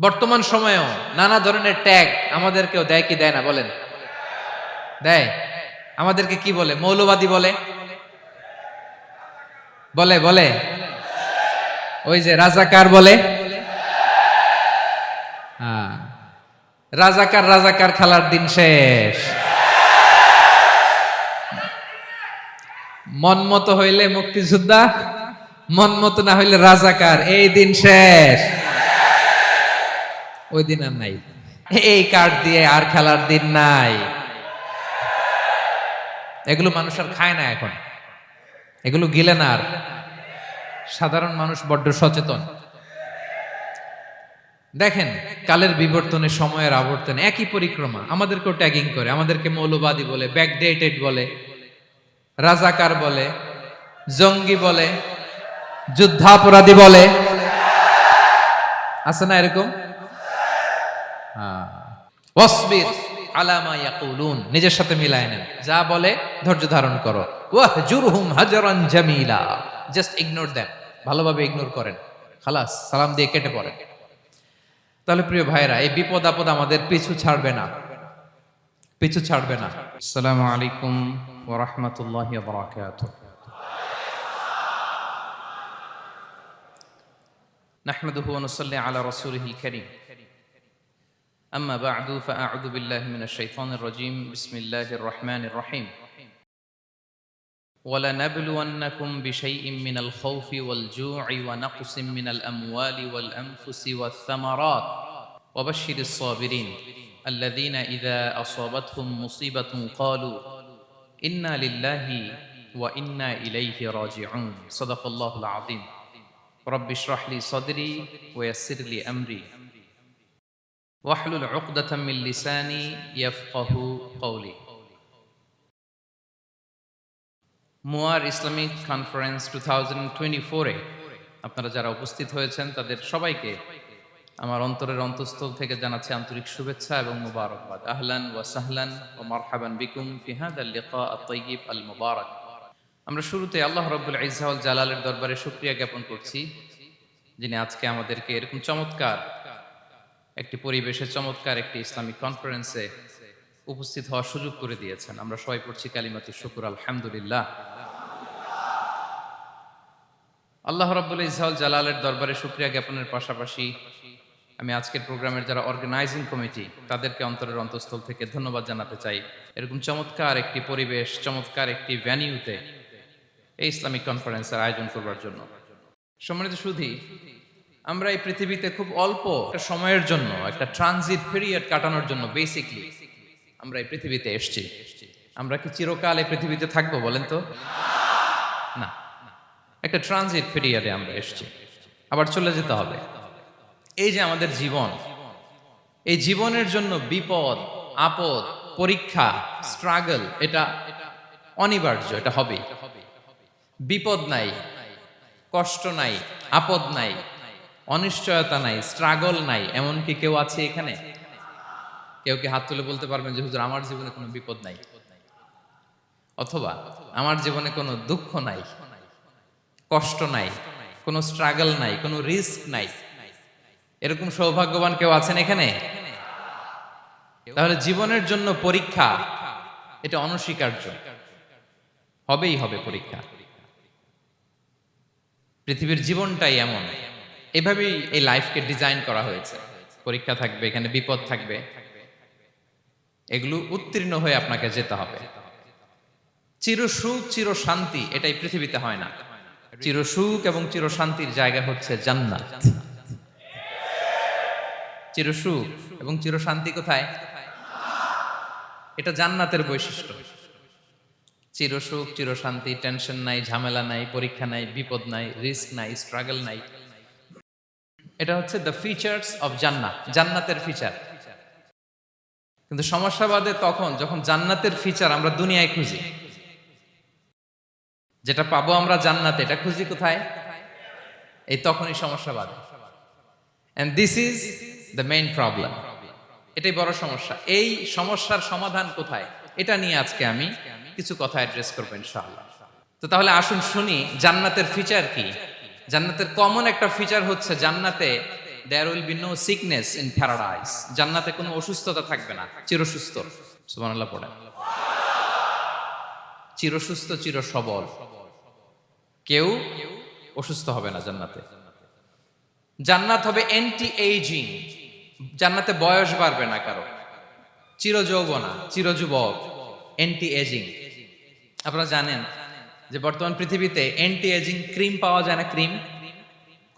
বর্তমান সময়েও নানা ধরনের ট্যাগ আমাদেরকেও দেয় কি দেয় না বলেন? দেয়। আমাদেরকে কি বলে? মৌলবাদী বলে, বলে বলে ওই যে রাজাকার বলে। হ্যাঁ, রাজাকার রাজাকার খেলার দিন শেষ। মন মতো হইলে মুক্তিযোদ্ধা, মন মতো না হইলে রাজাকার, এই দিন শেষ। ওই দিন আর নাই, এই কার্ড দিয়ে আর খেলার দিন নাই। এগুলো মানুষ আর খায় না এখন, এগুলো গিলে না আর। সাধারণ মানুষ বড্ড সচেতন। দেখেন, কালের বিবর্তনে, সময়ের আবর্তনে একই পরিক্রমা আমাদেরকেও ট্যাগিং করে, আমাদেরকে মৌলবাদী বলে, ব্যাকডেটেড বলে, রাজাকার বলে, জঙ্গি বলে, যুদ্ধাপরাধী বলে। আছে না এরকম? ওয়াসবির আলা মা ইয়াকুলুন, নিজের সাথে মিলায় নেন, যা বলে ধৈর্য ধারণ করো। ওয়াহজুরহুম হাজরান জামিলা, জাস্ট ইগনোর দেম, ভালোভাবে ইগনোর করেন, খালাস, সালাম দিয়ে কেটে পড়েন। তাহলে প্রিয় ভাইরা, এই বিপদ আপদ আমাদের পিছু ছাড়বে না, পিছু ছাড়বে না। আসসালামু আলাইকুম ওয়া রাহমাতুল্লাহি ওয়া বারাকাতুহু। নাহমাদুহু ওয়া নুসাল্লি আলা রাসূলিহিল কারীম। أما بعد فأعوذ بالله من الشيطان الرجيم بسم الله الرحمن الرحيم ولنبلونكم بشيء من الخوف والجوع ونقص من الأموال والأنفس والثمرات وبشر الصابرين الذين إذا أصابتهم مصيبة قالوا إنا لله وإنا إليه راجعون صدق الله العظيم رب اشرح لي صدري ويسر لي أمري ওয়াহলুল উকদাতাম মিন লিসানি ইয়াফকাহু কওলি। মুয়ার ইসলামিক কনফারেন্স 2024-এ আপনারা যারা উপস্থিত হয়েছেন তাদের সবাইকে আমার অন্তরের অন্তঃস্থল থেকে জানাচ্ছি আন্তরিক শুভেচ্ছা এবং মুবারকবাদ। আহলান ওয়া সাহলান ওয়া মারহাবান বিকুম ফি হাযাল লিকা আত-তাইয়িব আল মুবারাক। আমরা শুরুতে আল্লাহ রাব্বুল ইজ্জা ওয়াল জালালের দরবারে শুকরিয়া জ্ঞাপন করছি, যিনি আজকে আমাদেরকে এরকম চমৎকার একটি পরিবেশে, চমৎকার একটি ইসলামিক কনফারেন্সে উপস্থিত হওয়ার সুযোগ করে দিয়েছেন। আমরা সবাই পড়ছি কালিমাতুশ শুকর, আলহামদুলিল্লাহ। আল্লাহ রাব্বুল ইজ্জা ওয়াল জালালের দরবারে শুকরিয়া জ্ঞাপনের পাশাপাশি আমি আজকের প্রোগ্রামের যারা অর্গানাইজিং কমিটি তাদেরকে অন্তরের অন্তঃস্থল থেকে ধন্যবাদ জানাতে চাই, এরকম চমৎকার একটি পরিবেশ, চমৎকার একটি ভেন্যুতে এই ইসলামিক কনফারেন্সের আয়োজন করবার জন্য। সম্মানিত সুধী, আমরা এই পৃথিবীতে খুব অল্প একটা সময়ের জন্য, একটা ট্রানজিট পিরিয়ড কাটানোর জন্য বেসিকলি আমরা এই পৃথিবীতে এসেছি। আমরা কি চিরকাল এই পৃথিবীতে থাকবো বলেন তো? না, একটা ট্রানজিট পিরিয়ডে আমরা এসেছি, আবার চলে যেতে হবে। এই যে আমাদের জীবন, এই জীবনের জন্য বিপদ আপদ, পরীক্ষা, স্ট্রাগল, এটা অনিবার্য, এটা হবেই। বিপদ নাই, কষ্ট নাই, আপদ নাই, অনিশ্চয়তা নাই, স্ট্রাগল নাই, এমন কি কেউ আছে এখানে? কেউ কি হাত তুলে বলতে পারবেন যে হুজুর আমার জীবনে কোনো বিপদ নাই, অথবা আমার জীবনে কোনো দুঃখ নাই, কষ্ট নাই, কোনো স্ট্রাগল নাই, কোনো রিস্ক নাই? এরকম সৌভাগ্যবান কেউ আছেন এখানে? তাহলে জীবনের জন্য পরীক্ষা, এটা অনস্বীকার্য, হবেই হবে পরীক্ষা। পৃথিবীর জীবনটাই এমন, এভাবেই এই লাইফকে ডিজাইন করা হয়েছে। পরীক্ষা থাকবে, এখানে বিপদ থাকবে, এগুলো উত্তীর্ণ হয়ে আপনাকে যেতে হবে। চিরসুখ চির শান্তি এটাই পৃথিবীতে হয় না। চিরসুখ এবং চির শান্তির জায়গা হচ্ছে জান্নাত। চিরসুখ এবং চির শান্তি কোথায়? এটা জান্নাতের বৈশিষ্ট্য। চিরসুখ চির শান্তি, টেনশন নাই, ঝামেলা নাই, পরীক্ষা নাই, বিপদ নাই, রিস্ক নাই, স্ট্রাগল নাই, এটা হচ্ছে দ্য ফিচার্স অফ জান্নাত, জান্নাতের ফিচার। কিন্তু সমস্যা বাদে তখন যখন জান্নাতের ফিচার আমরা দুনিয়ায় খুঁজি, যেটা পাবো আমরা জান্নাতে, এটা খুঁজি কোথায়? এই তখনই সমস্যা বাদে। And this is the main problem, এটাই বড় সমস্যা। এই সমস্যার সমাধান কোথায়, এটা নিয়ে আজকে আমি কিছু কথা অ্যাড্রেস করবো ইনশাআল্লাহ। তো তাহলে আসুন শুনি জান্নাতের ফিচার কি। জান্নাতের কমন একটা ফিচার হচ্ছে জান্নাতে there will be no sickness in paradise. জান্নাতে কোনো অসুস্থতা থাকবে না, চিরসুস্থ। সুবহানাল্লাহ পড়েন। চিরসুস্থ, চির সবল, কেউ অসুস্থ হবে না জান্নাতে। জান্নাত হবে অ্যান্টি এইজিং, জান্নাতে বয়স বাড়বে না কারো, চিরযৌবনা, চিরযুবক, অ্যান্টি এজিং। আপনারা জানেন যে বর্তমান পৃথিবীতে অ্যান্টি এজিং ক্রিম পাওয়া যায় না? ক্রিম,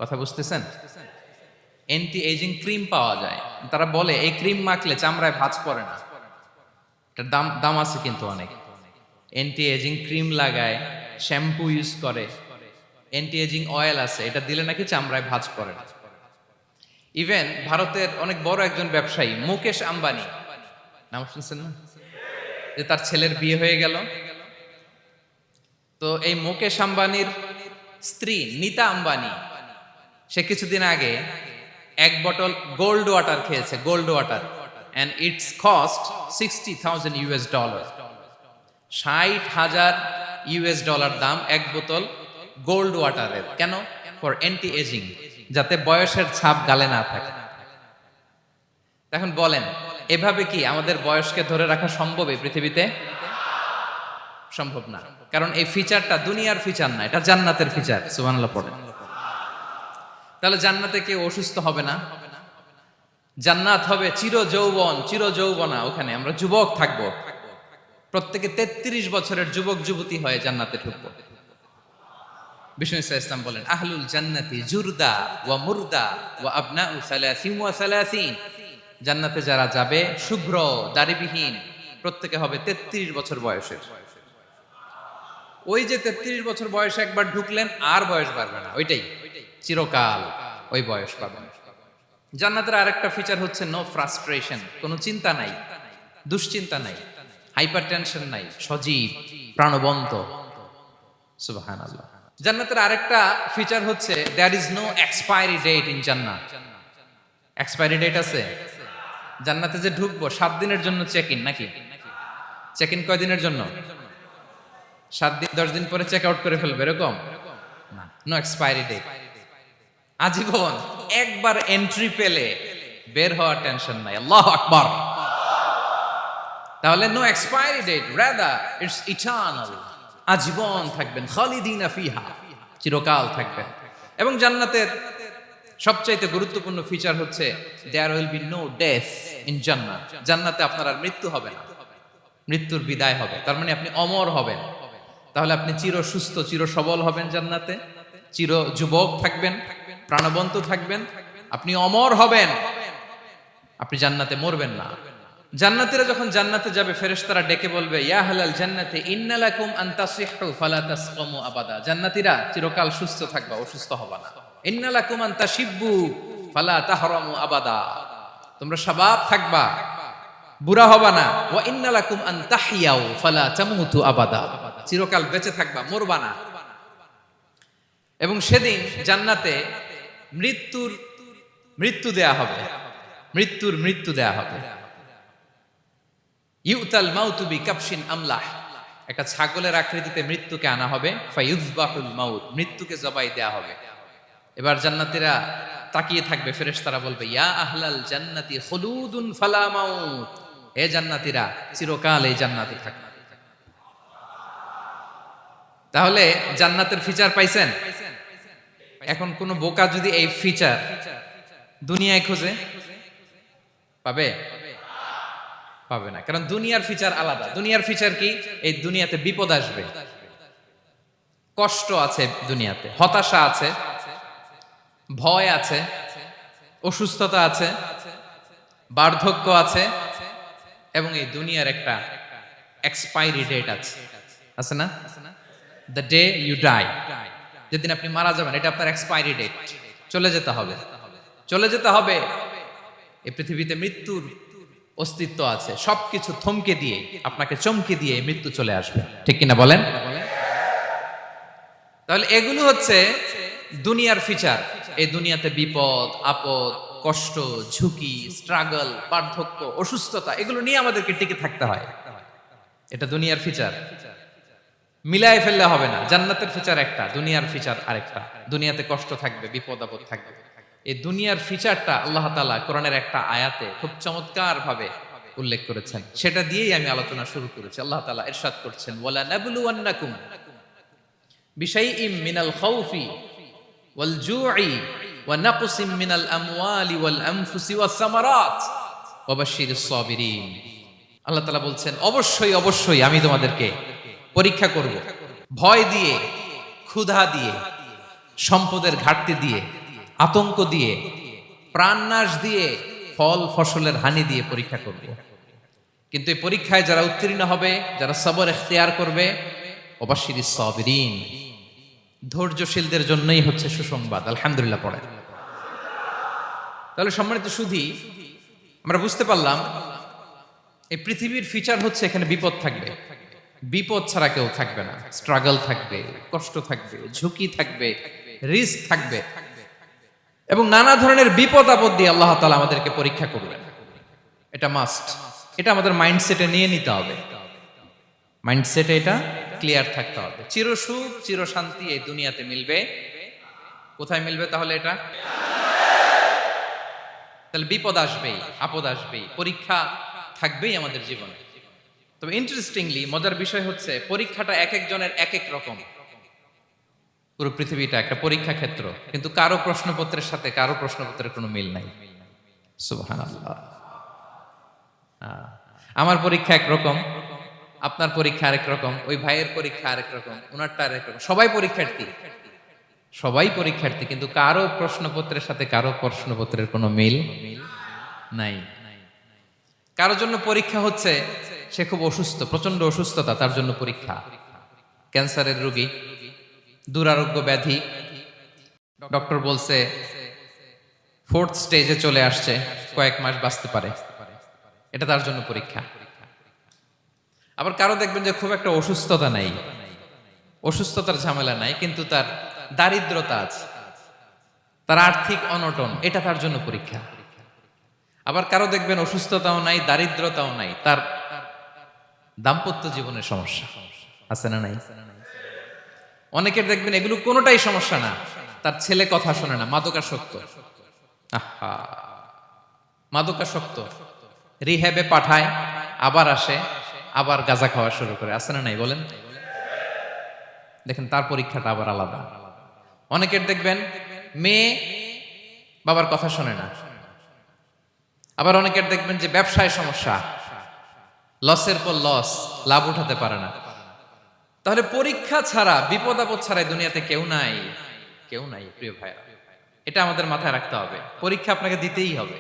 কথা বুঝতেছেন? অ্যান্টি এজিং ক্রিম পাওয়া যায়। তারা বলে এই ক্রিম মাখলে চামড়ায় ভাঁজ পড়ে না। এটার দাম দাম আছে কিন্তু অনেক। অ্যান্টি এজিং ক্রিম লাগায়, শ্যাম্পু ইউজ করে, অ্যান্টি এজিং অয়েল আছে, এটা দিলে নাকি চামড়ায় ভাঁজ পড়ে না। ইভেন ভারতের অনেক বড় একজন ব্যবসায়ী মুকেশ আম্বানি, নাম শুনছেন না? যে তার ছেলের বিয়ে হয়ে গেল, তো এই মুকেশ আম্বানির স্ত্রী নীতা আম্বানি, সে কিছুদিন আগে এক বটল গোল্ড ওয়াটার খেয়েছে, gold water, and it's cost $60,000। $60,000 দাম এক বোতল গোল্ড ওয়াটারের। কেন? ফর অ্যান্টি এজিং, যাতে বয়সের ছাপ গালে না থাকে। এখন বলেন, এভাবে কি আমাদের বয়সকে ধরে রাখা সম্ভব এই পৃথিবীতে? সম্ভব না, কারণ এই ফিচারটা দুনিয়ার ফিচার না, এটা জান্নাতের ফিচার। সুবহানাল্লাহ পড়েন। তাহলে জান্নাতে কেউ অসুস্থ হবে না, জান্নাত হবে চির যৌবন, চির যৌবনা। ওখানে আমরা যুবক থাকবো, প্রত্যেকে 33 বছরের যুবক যুবতী হয়ে জান্নাতে ঢুকবো। বিষ্ণু ইসলাম বলেন, আহলুল জান্নাতি জুরদা ওয়া মুরদা ওয়া আবনাউ সালাসিন ওয়া সালাসিন। জান্নাতে যারা যাবে শুভ্র দাড়িবিহীন, প্রত্যেকে হবে 33 বছর বয়সের। ওই যে 33 বছর বয়সে একবার ঢুকলেন, আর বয়স বাড়বে না, ওইটাই চিরকাল ওই বয়স পাবেন। জান্নাতের আরেকটা ফিচার হচ্ছে নো ফ্রাস্ট্রেশন, কোনো চিন্তা নাই, দুশ্চিন্তা নাই, হাইপার টেনশন নাই, সজীব প্রাণবন্ত। সুবহানাল্লাহ। জান্নাতের আরেকটা ফিচার হচ্ছে there is no expiry date in জান্নাত। এক্সপায়ারি ডেট আছে? জান্নাতে যে ঢুকবো 7 দিনের জন্য চেক ইন, নাকি? চেক ইন কয় দিনের জন্য? 7 দিন, 10 দিন পরে চেক আউট করে ফেলবে, এরকম না। নো এক্সপায়ারি ডেট, আজীবন। একবার এন্ট্রি পেলে বের হওয়ার টেনশন নাই। আল্লাহু আকবার। তাহলে no expiry date, rather it's eternal, আজীবন থাকবেন, খালিদিনা ফিহা, চিরকাল থাকবেন। এবং জান্নাতের সবচাইতে গুরুত্বপূর্ণ ফিচার হচ্ছে there will be no death in জান্নাত। জান্নাতে আপনার আর মৃত্যু হবে না, মৃত্যুর বিদায় হবে। তার মানে আপনি অমর হবেন। তাহলে আপনি চির সুস্থ, চির সবল হবেন জান্নাতে, চির যুবক থাকবেন, প্রাণবন্ত থাকবেন, আপনি অমর হবেন, আপনি জান্নাতে মরবেন না। জান্নাতীরা যখন জান্নাতে যাবে, ফেরেশতারা ডেকে বলবে, ইয়া আহলাল জান্নাতি ইন্না লাকুম আন তাসিহু ফালা তাসকামু আবাদা। জান্নাতীরা চিরকাল সুস্থ থাকবা, অসুস্থ হবা না। ইন্না লাকুম আন তাশিব্বু ফালা তাহরামু আবাদা, তোমরা শাবাব থাকবা, বুড়া হবা না। ওয়া ইন্না লাকুম আন তাহইয়াউ ফালা তামুতু আবাদা, চিরকাল বেঁচে থাকবা, মরবা না। এবং সেদিন জান্নাতে মৃত্যু দেয়া হবে, মৃত্যু দেয়া হবে। ইউতাল মাউতু বিকাবশিন আমলাহ, একটা ছাগলের আকৃতিতে মৃত্যুকে আনা হবে। ফায়ুযবাহুল মাউত, মৃত্যুকে জবাই দেয়া হবে। এবার জান্নাতীরা তাকিয়ে থাকবে, ফেরেশতারা বলবে, ইয়া আহলাল জান্নাতি খুলুদুন ফালা মাউত, হে জান্নাতীরা চিরকাল এই জান্নাতে থাকবে। তাহলে জান্নাতের ফিচার পাইছেন? এখন কোন বোকা যদি এই ফিচার দুনিয়ায় খোঁজে, পাবে? পাবে না, কারণ দুনিয়ার ফিচার আলাদা। দুনিয়ার ফিচার কি? এই দুনিয়াতে বিপদ আসবে, কষ্ট আছে দুনিয়াতে, হতাশা আছে, ভয় আছে, অসুস্থতা আছে, বার্ধক্য আছে, এবং এই দুনিয়ার একটা এক্সপায়ারি ডেট আছে না? দ্য ডে ইউ ডাই, যেদিন আপনি মারা যাবেন, এটা আপনার এক্সপায়ারি ডেট, চলে যেতে হবে, চলে যেতে হবে। এই পৃথিবীতে মৃত্যুর অস্তিত্ব আছে, সবকিছু থমকে দিয়ে, আপনাকে চমকে দিয়ে মৃত্যু চলে আসবে, ঠিক কিনা বলেন? তাহলে এগুলো হচ্ছে দুনিয়ার ফিচার। এই দুনিয়াতে বিপদ আপদ, কষ্ট, ঝুঁকি, স্ট্রাগল, বার্ধক্য, অসুস্থতা, এগুলো নিয়ে আমাদেরকে টিকে থাকতে হয়। এটা দুনিয়ার ফিচার, মিলায় ফেললে হবে না। জান্নাতের ফিচার একটা, দুনিয়ার ফিচার আরেকটা। দুনিয়াতে কষ্ট থাকবে, বিপদ আপদ থাকবে, এই দুনিয়ার ফিচারটা আল্লাহ তাআলা কোরআনের একটা আয়াতে খুব চমৎকার ভাবে উল্লেখ করেছেন। সেটা দিয়েই আমি আলোচনা শুরু করেছি। আল্লাহ তাআলা ইরশাদ করছেন, ওয়ালা নাবলুওয়ান্নাকুম বিশাইইম মিনাল খাউফি ওয়াল জু'i ওয়া নাকসিম মিনাল আমওয়ালি ওয়াল আনফুসি ওয়াস সামারাত ওয়া বাশশিরিস সাবিরিন। আল্লাহ তাআলা বলছেন, অবশ্যই অবশ্যই আমি তোমাদেরকে পরীক্ষা করব, ভয় দিয়ে, ক্ষুধা দিয়ে, সম্পদের ঘাটতি দিয়ে, আতঙ্ক দিয়ে, প্রাণনাশ দিয়ে, ফল ফসলের হানি দিয়ে পরীক্ষা করব। কিন্তু এই পরীক্ষায় যারা উত্তীর্ণ হবে, যারা সবর ইখতিয়ার করবে, ওয়াবাশশিরিস সাবিরিন, ধৈর্যশীলদের জন্যই হচ্ছে সুসংবাদ। আলহামদুলিল্লাহ পড়ে। তাহলে সম্মানিত সুধী, আমরা বুঝতে পারলাম এই পৃথিবীর ফিচার হচ্ছে এখানে বিপদ থাকবে, বিপদ ছাড়া কেউ থাকবে না। স্ট্রাগল থাকবে, কষ্ট থাকবে, ঝুঁকি থাকবে, রিস্ক থাকবে, এবং নানা ধরনের বিপদ আপদ দিয়ে আল্লাহ তাআলা আমাদেরকে পরীক্ষা করবেন। এটা মাস্ট, এটা আমাদের মাইন্ডসেটে নিয়ে নিতে হবে। মাইন্ডসেটে এটা ক্লিয়ার থাকতে হবে। চিরসুখ চিরশান্তি এই দুনিয়াতে মিলবে, কোথায় মিলবে তাহলে এটা? তাহলে বিপদ আসবেই, আপদ আসবেই, পরীক্ষা থাকবেই আমাদের জীবনে। তবে ইন্টারেস্টিংলি মজার বিষয় হচ্ছে পরীক্ষাটা এক একজনের এক এক রকম। পুরো পৃথিবীটা একটা পরীক্ষা ক্ষেত্র, কিন্তু কারো প্রশ্নপত্রের সাথে কারো প্রশ্নপত্রের কোনো মিল নাই। সুবহানাল্লাহ। আমার পরীক্ষা একরকম, আপনার পরীক্ষা আরেক রকম, ওই ভাইয়ের পরীক্ষা আরেক রকম, ওনারটা আরেক রকম। সবাই পরীক্ষার্থী, সবাই পরীক্ষার্থী, কিন্তু কারো প্রশ্নপত্রের সাথে কারো প্রশ্নপত্রের কোনো মিল নাই। কারোর জন্য পরীক্ষা হচ্ছে সে খুব অসুস্থ, প্রচন্ড অসুস্থতা, তার জন্য পরীক্ষা। ক্যান্সারের রোগী, দুরারোগ্য ব্যাধি, ডক্টর বলছে 4th স্টেজে চলে আসছে, কয়েক মাস বাঁচতে পারে, এটা তার জন্য পরীক্ষা। আবার কারো দেখবেন যে খুব একটা অসুস্থতা নাই, অসুস্থতার ঝামেলা নাই, কিন্তু তার দারিদ্রতা আছে, তার আর্থিক অনটন, এটা তার জন্য পরীক্ষা। আবার কারো দেখবেন অসুস্থতাও নাই, দারিদ্রতাও নাই, তার দাম্পত্য জীবনের সমস্যা আছে না নাই? অনেকের দেখবেন এগুলো কোনোটাই সমস্যা না, তার ছেলে কথা শোনে না, মাদকাসক্ত। আহা, মাদকাসক্ত, রিহ্যাবে পাঠায়, আবার আসে, আবার গাঁজা খাওয়া শুরু করে, আছে না নাই বলেন? দেখেন তার পরীক্ষাটা আবার আলাদা। অনেকের দেখবেন মেয়ে বাবার কথা শোনে না। আবার অনেকের দেখবেন যে ব্যবসায় সমস্যা, লসের পর লস, লাভ উঠাতে পারে না। তাহলে পরীক্ষা ছাড়া, বিপদ আপদ ছাড়া দুনিয়াতে কেউ নাই, কেউ নাই প্রিয় ভাইরা। এটা আমাদের মাথায় রাখতে হবে। পরীক্ষা আপনাকে দিতেই হবে,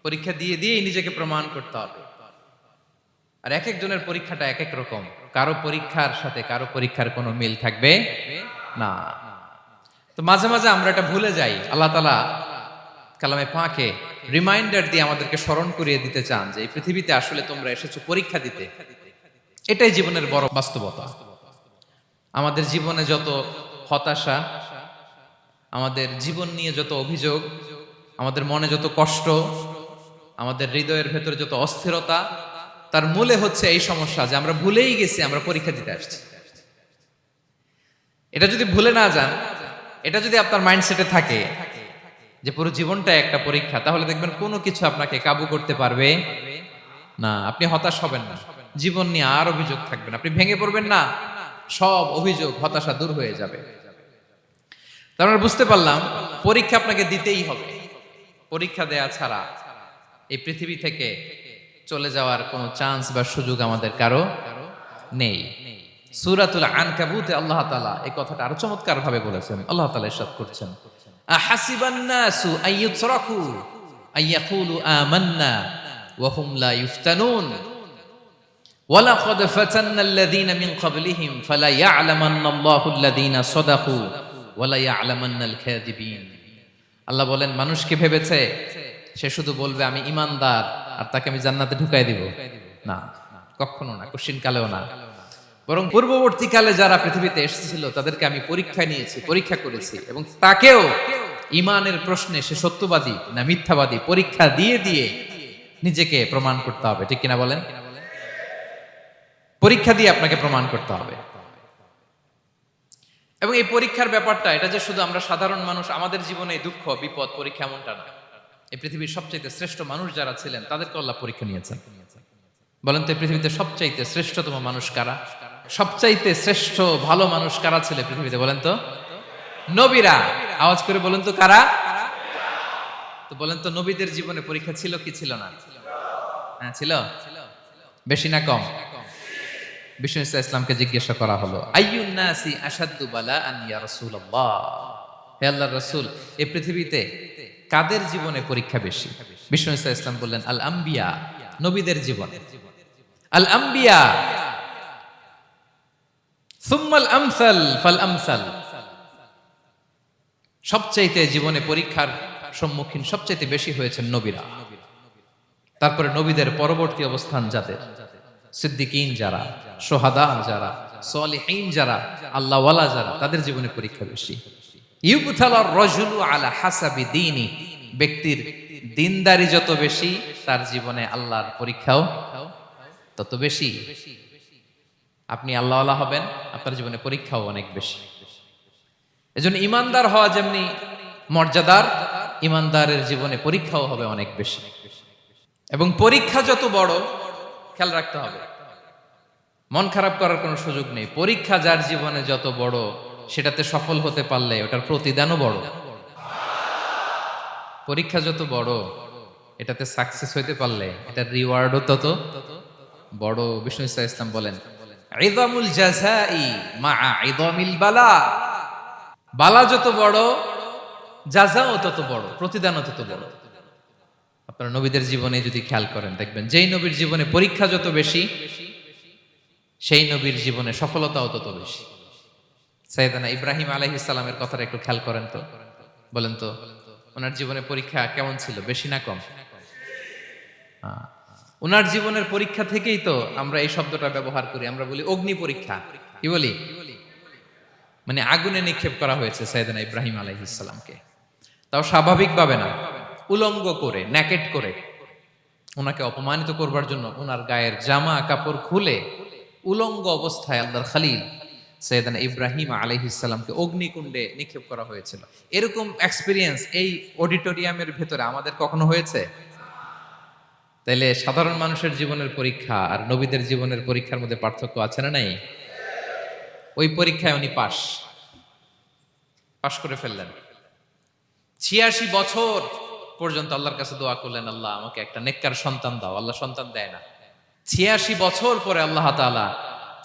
পরীক্ষা দিয়ে দিয়েই নিজেকে প্রমাণ করতে হবে। আর এক একজনের পরীক্ষাটা এক এক রকম, কারো পরীক্ষার সাথে কারো পরীক্ষার কোনো মিল থাকবে না। তো মাঝে মাঝে আমরা এটা ভুলে যাই। আল্লাহ তাআলা কালামে পাকে রিমাইন্ডার দিয়ে আমাদেরকে স্মরণ করিয়ে দিতে চান যে এই পৃথিবীতে আসলে তোমরা এসেছো পরীক্ষা দিতে। এটাই জীবনের বড় বাস্তবতা। আমাদের জীবনে যত হতাশা, আমাদের জীবন নিয়ে যত অভিযোগ, আমাদের মনে যত কষ্ট, আমাদের হৃদয়ের ভেতরে যত অস্থিরতা, তার মূলে হচ্ছে এই সমস্যা যে আমরা ভুলেই গেছি আমরা পরীক্ষা দিতে আসছি। এটা যদি ভুলে না যান, এটা যদি আপনার মাইন্ডসেটে থাকে যে পুরো জীবনটা একটা পরীক্ষা, তাহলে দেখবেন কোনো কিছু আপনাকে কাবু করতে পারবে না। আপনি হতাশ হবেন না, জীবন নিয়ে আর অভিযোগ থাকবে না, আপনি ভেঙে পড়বেন না, সব অভিযোগ হতাশা দূর হয়ে যাবে। তারপরে বুঝতে পারলাম পরীক্ষা আপনাকে দিতেই হবে। পরীক্ষা দেয়া ছাড়া এই পৃথিবী থেকে চলে যাওয়ার কোনো চান্স বা সুযোগ আমাদের কারো নেই। সূরাতুল আনকাবুতে আল্লাহ তাআলা এই কথাটা আরো চমৎকার ভাবে বলেছেন। আল্লাহ তাআলা ইরশাদ করছেন, আহাসিবান নাসু আইয়ুতরাকু আইয়াকুলু আমান্না ওয়া হুম লা ইফতানুন ওয়ালাকাদ ফাতান্নাল্লাযীনা মিন ক্বাবলিহিম ফালা ইয়া'লামান্নাল্লাহুল্লাযীনা সাদাকু ওয়ালা ইয়া'লামান্নাল কাযিবিন। আল্লাহ বলেন, মানুষ কি ভেবেছে সে শুধু বলবে আমি ঈমানদার আর তাকে আমি জান্নাতে ঢুকাই দিব? না, কখনো না, কোশ্চিন কালেও না। বরং পূর্ববর্তীকালে যারা পৃথিবীতে এসেছিল তাদেরকে আমি পরীক্ষা নিয়েছি, পরীক্ষা করেছি, এবং তাকেও ঈমানের প্রশ্নে সে সত্যবাদী না মিথ্যাবাদী পরীক্ষা দিয়ে দিয়ে নিজেকে প্রমাণ করতে হবে। ঠিক কিনা বলেন? পরীক্ষা দিয়ে আপনাকে প্রমাণ করতে হবে। এবং এই পরীক্ষার ব্যাপারটা, এটা যে শুধু আমরা সাধারণ মানুষ আমাদের জীবনে দুঃখ বিপদ পরীক্ষা এমনটা না। এই পৃথিবীর সবচাইতে শ্রেষ্ঠ মানুষ যারা ছিলেন তাদেরকে আল্লাহ পরীক্ষা নিয়েছেন। বলেন তো এই পৃথিবীতে সবচাইতে শ্রেষ্ঠতম মানুষ কারা? সবচাইতে শ্রেষ্ঠ ভালো মানুষ কারা ছিল পৃথিবীতে বলেন তো? নবীরা। আওয়াজ করে বলেন তো কারা? তো বলেন তো নবীদের জীবনে পরীক্ষা ছিল কি ছিল না? হ্যাঁ ছিল। বেশি না কম? বিষ্ণু ইসলামকে জিজ্ঞাসা করা হলো, আইয়ুন নাসি আশাদ্দু বালাআন ইয়া রাসূলুল্লাহ, হে আল্লাহর রাসূল, এই পৃথিবীতে কাদের জীবনে পরীক্ষা বেশি? বিষ্ণু ইসলাম বললেন, আল আম্বিয়া, নবীদের জীবন। আল আম্বিয়া সুম্মাল আমসাল ফাল আমসাল, সবচাইতে জীবনে পরীক্ষার সম্মুখীন সবচাইতে বেশি হয়েছেন নবীরা। তারপরে নবীদের পরবর্তী অবস্থান যাদের, সিদ্দিকিন যারা, সোহাদা যারা, সলিহিন যারা, আল্লাহওয়ালা যারা, তাদের জীবনে পরীক্ষা বেশি। ইউবতালার রাজুলু আলা হাসাবি দীনি, ব্যক্তির দিনদারি যত বেশি তার জীবনে আল্লাহর পরীক্ষাও তত বেশি। আপনি আল্লাহওয়ালা হবেন, আপনার জীবনে পরীক্ষাও অনেক বেশি। এজন্য ইমানদার হওয়া যেমনি মর্যাদার, ইমানদারের জীবনে পরীক্ষাও হবে অনেক বেশি। এবং পরীক্ষা যত বড়, খেয়াল রাখতে হবে, মন খারাপ করার কোনো সুযোগ নেই। পরীক্ষা যার জীবনে যত বড়, সেটাতে সফল হতে পারলে ওটার প্রতিদানও বড়। পরীক্ষা যত বড়, এটাতে সাকসেস হইতে পারলে এটার রিওয়ার্ডও তত বড়। বিষ্ণু ইসলাম বলেন, ইযামুল জাযাই মাআ ইযামিল বালা, বালা যত বড় জাযাও তত বড়, প্রতিদানও তত বড়। আপনারা নবীদের জীবনে যদি খেয়াল করেন, দেখবেন যেই নবীর জীবনে পরীক্ষা যত বেশি, সেই নবীর জীবনে সফলতাও তত বেশি। সাইয়েদনা ইব্রাহিম আলাইহিস সালামের কথাটা একটু খেয়াল করেন তো, বলেন তো ওনার জীবনে পরীক্ষা কেমন ছিল, বেশি না কম? ওনার জীবনের পরীক্ষা থেকেই তো আমরা এই শব্দটা ব্যবহার করি, আমরা বলি অগ্নি পরীক্ষা। কি বলি? মানে আগুনে নিক্ষেপ করা হয়েছে সাইয়েদনা ইব্রাহিম আলাইহিস সালামকে, তাও স্বাভাবিকভাবে না, উলঙ্গ করে, ন্যাকেট করে ওনাকে অপমানিত করবার জন্য ওনার গায়ের জামা কাপড় খুলে উলঙ্গ অবস্থায় আল্লাহর খলিল সাইয়েদনা ইব্রাহিম আলাইহিস সালামকে অগ্নিকুণ্ডে নিক্ষেপ করা হয়েছিল। এরকম এক্সপেরিয়েন্স এই অডিটোরিয়ামের ভেতরে আমাদের কখনো হয়েছে? তাইলে সাধারণ মানুষের জীবনের পরীক্ষা আর নবীদের জীবনের পরীক্ষার মধ্যে পার্থক্য আছে না নাই? ওই পরীক্ষায় উনি পাশ করে ফেললেন। ৮৬ বছর পর্যন্ত আল্লাহর কাছে দোয়া করলেন, আল্লাহ আমাকে একটা নেককার সন্তান দাও। আল্লাহ সন্তান দেয় না। ৮৬ বছর পরে আল্লাহ তাআলা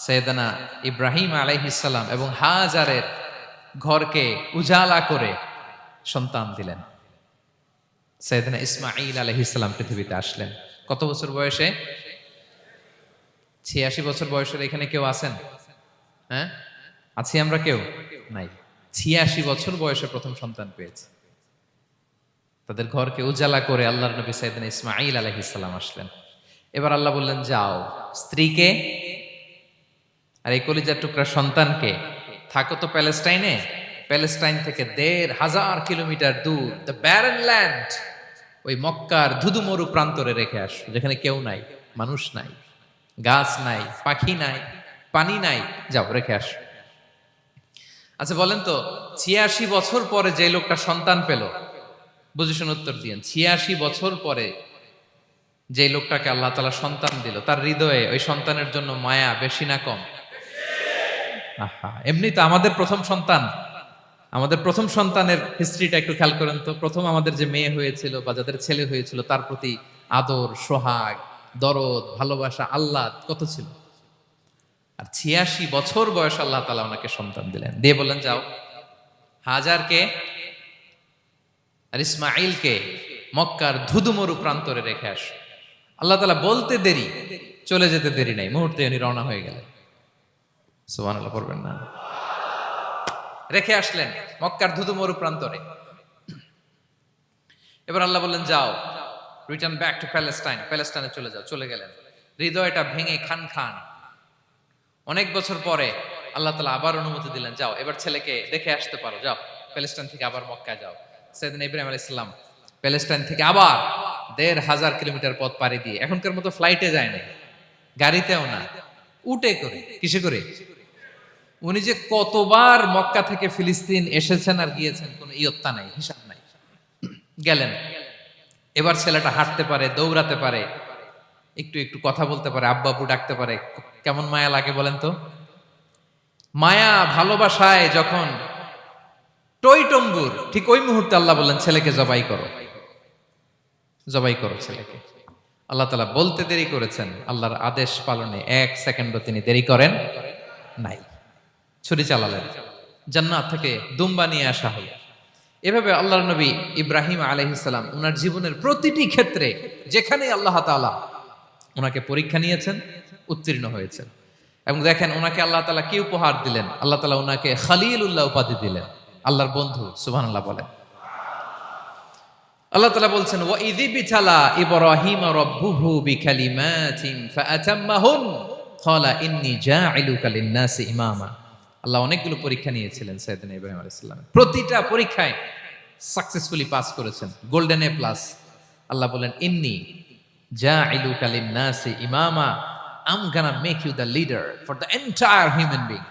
সাইয়েদনা ইব্রাহিম আলাইহিস সালাম এবং হাজারের ঘরকে উজালা করে সন্তান দিলেন। সাইয়েদনা ইসমাঈল আলাইহিস সালাম পৃথিবীতে আসলেন কত বছর বয়সে? ৮৬ বছর বয়সের এখানে কেউ আছেন? হ্যাঁ, আছি আমরা? কেউ নাই। ৮৬ বছর বয়সে প্রথম সন্তান পেয়েছে। তাদের ঘরকে উজালা করে আল্লাহর নবী সাইয়েদনা ইসমাঈল আলাইহিস সালাম আসলেন। এবার আল্লাহ বললেন, যাও স্ত্রীকে আর এই কলিজার টুকরা সন্তানকে, থাকো তো প্যালেস্টাইনে, প্যালেস্টাইন থেকে ১৫০০ কিলোমিটার দূর, দ্য ব্যারন ল্যান্ড, ওই মক্কার ধুধুমরু প্রান্তরে রেখে আস, যেখানে কেউ নাই, মানুষ নাই, গাছ নাই, পাখি নাই, পানি নাই, যাও রেখে আস। আচ্ছা বলেন তো, ৮৬ বছর পরে যে লোকটা সন্তান পেল, বুঝে শুনে উত্তর দিয়েন, ৮৬ বছর পরে যে লোকটাকে আল্লাহ তাআলা সন্তান দিল, তার হৃদয়ে ওই সন্তানের জন্য মায়া বেশি না কম? এমনি তো আমাদের প্রথম সন্তানের হিস্ট্রিটা একটু খেয়াল করেন তো। প্রথম আমাদের যে মেয়ে হয়েছিল বা যাদের ছেলে হয়েছিল, তার প্রতি আদর, সোহাগ, দরদ, ভালোবাসা, আল্লাহ কত ছিল। আর ৮৬ বছর বয়স আল্লাহ তাআলা ওনাকে সন্তান দিলেন, দিয়ে বললেন, যাও হাজারকে আর ইসমাঈলকে মক্কার ধুধুমরু প্রান্তরে রেখে আস। আল্লাহ তাআলা বলতে দেরি, চলে যেতে দেরি নাই, মুহূর্তে উনি রওনা হয়ে গেলেন। সুবহানাল্লাহ পড়বেন না? রেখে আসলেন মক্কার ধুধুমরু প্রান্তরে। এবার আল্লাহ বললেন, যাও রিটার্ন ব্যাক টু প্যালেস্টাইন, প্যালেস্টাইনে চলে যাও। চলে গেলেন, হৃদয়টা ভেঙে খান খান। অনেক বছর পরে আল্লাহ তাআলা আবার অনুমতি দিলেন, যাও এবার ছেলেকে দেখে আসতে পারো, যাও প্যালেস্টাইন থেকে আবার মক্কায় যাও। সাইয়েদনা ইব্রাহিম আলাইহিস সালাম প্যালেস্টাইন থেকে আবার ১৫০০ কিলোমিটার পথ পাড়ি দিয়ে, এখনকার মতো ফ্লাইটে যায় না, গাড়িতেও না, উটে করে। কিসে করে? উনি যে কতবার মক্কা থেকে ফিলিস্তিন এসেছেন আর গিয়েছেন কোনো ইয়ত্তা নাই, হিসাব নাই। গেলেন, এবার ছেলেটা হাঁটতে পারে, দৌড়াতে পারে, একটু একটু কথা বলতে পারে, আব্বু আব্বু ডাকতে পারে। কেমন মায়া লাগে বলেন তো? মায়া ভালোবাসায় যখন টইটম্বুর, ঠিক ওই মুহূর্তে আল্লাহ বললেন ছেলেকে জবাই করো, জবাই করো ছেলেকে। আল্লাহ তাআলা বলতে দেরি করেছেন, আল্লাহর আদেশ পালনে 1 সেকেন্ডও তিনি দেরি করেন নাই। ছুরি চালালেন, জান্নাত থেকে দুম্বা নিয়ে আসা হলো। এভাবে আল্লাহর নবী ইব্রাহিম আলাইহিস সালাম ওনার জীবনের প্রতিটি ক্ষেত্রে যেখানে আল্লাহ তাআলা ওনাকে পরীক্ষা নিয়েছেন, উত্তীর্ণ হয়েছেন। এবং দেখেন ওনাকে আল্লাহ তাআলা কি উপহার দিলেন, আল্লাহ তাআলা ওনাকে খলিলুল্লাহ উপাধি দিলেন, আল্লাহর বন্ধু। সুবহানাল্লাহ বলেন। আল্লাহ তাআলা বলছেন ওয়া ইযি বিতালা ইব্রাহিম রাব্বুহু বিকালিমাতিন ফাআতাম্মাহুন ক্বালা ইন্নী জাঈলুকা লিন-নাসি ইমামা। আল্লাহ অনেকগুলো পরীক্ষা নিয়েছিলেন সাইয়েদনা ইব্রাহিম আলাইহিস সালাম, প্রতিটা পরীক্ষায় সাকসেসফুলি পাস করেছেন, গোল্ডেন এ প্লাস। আল্লাহ বলেন ইন্নী জাঈলুকা লিন-নাসি ইমামা, I'm gonna make you the leader for the entire human being.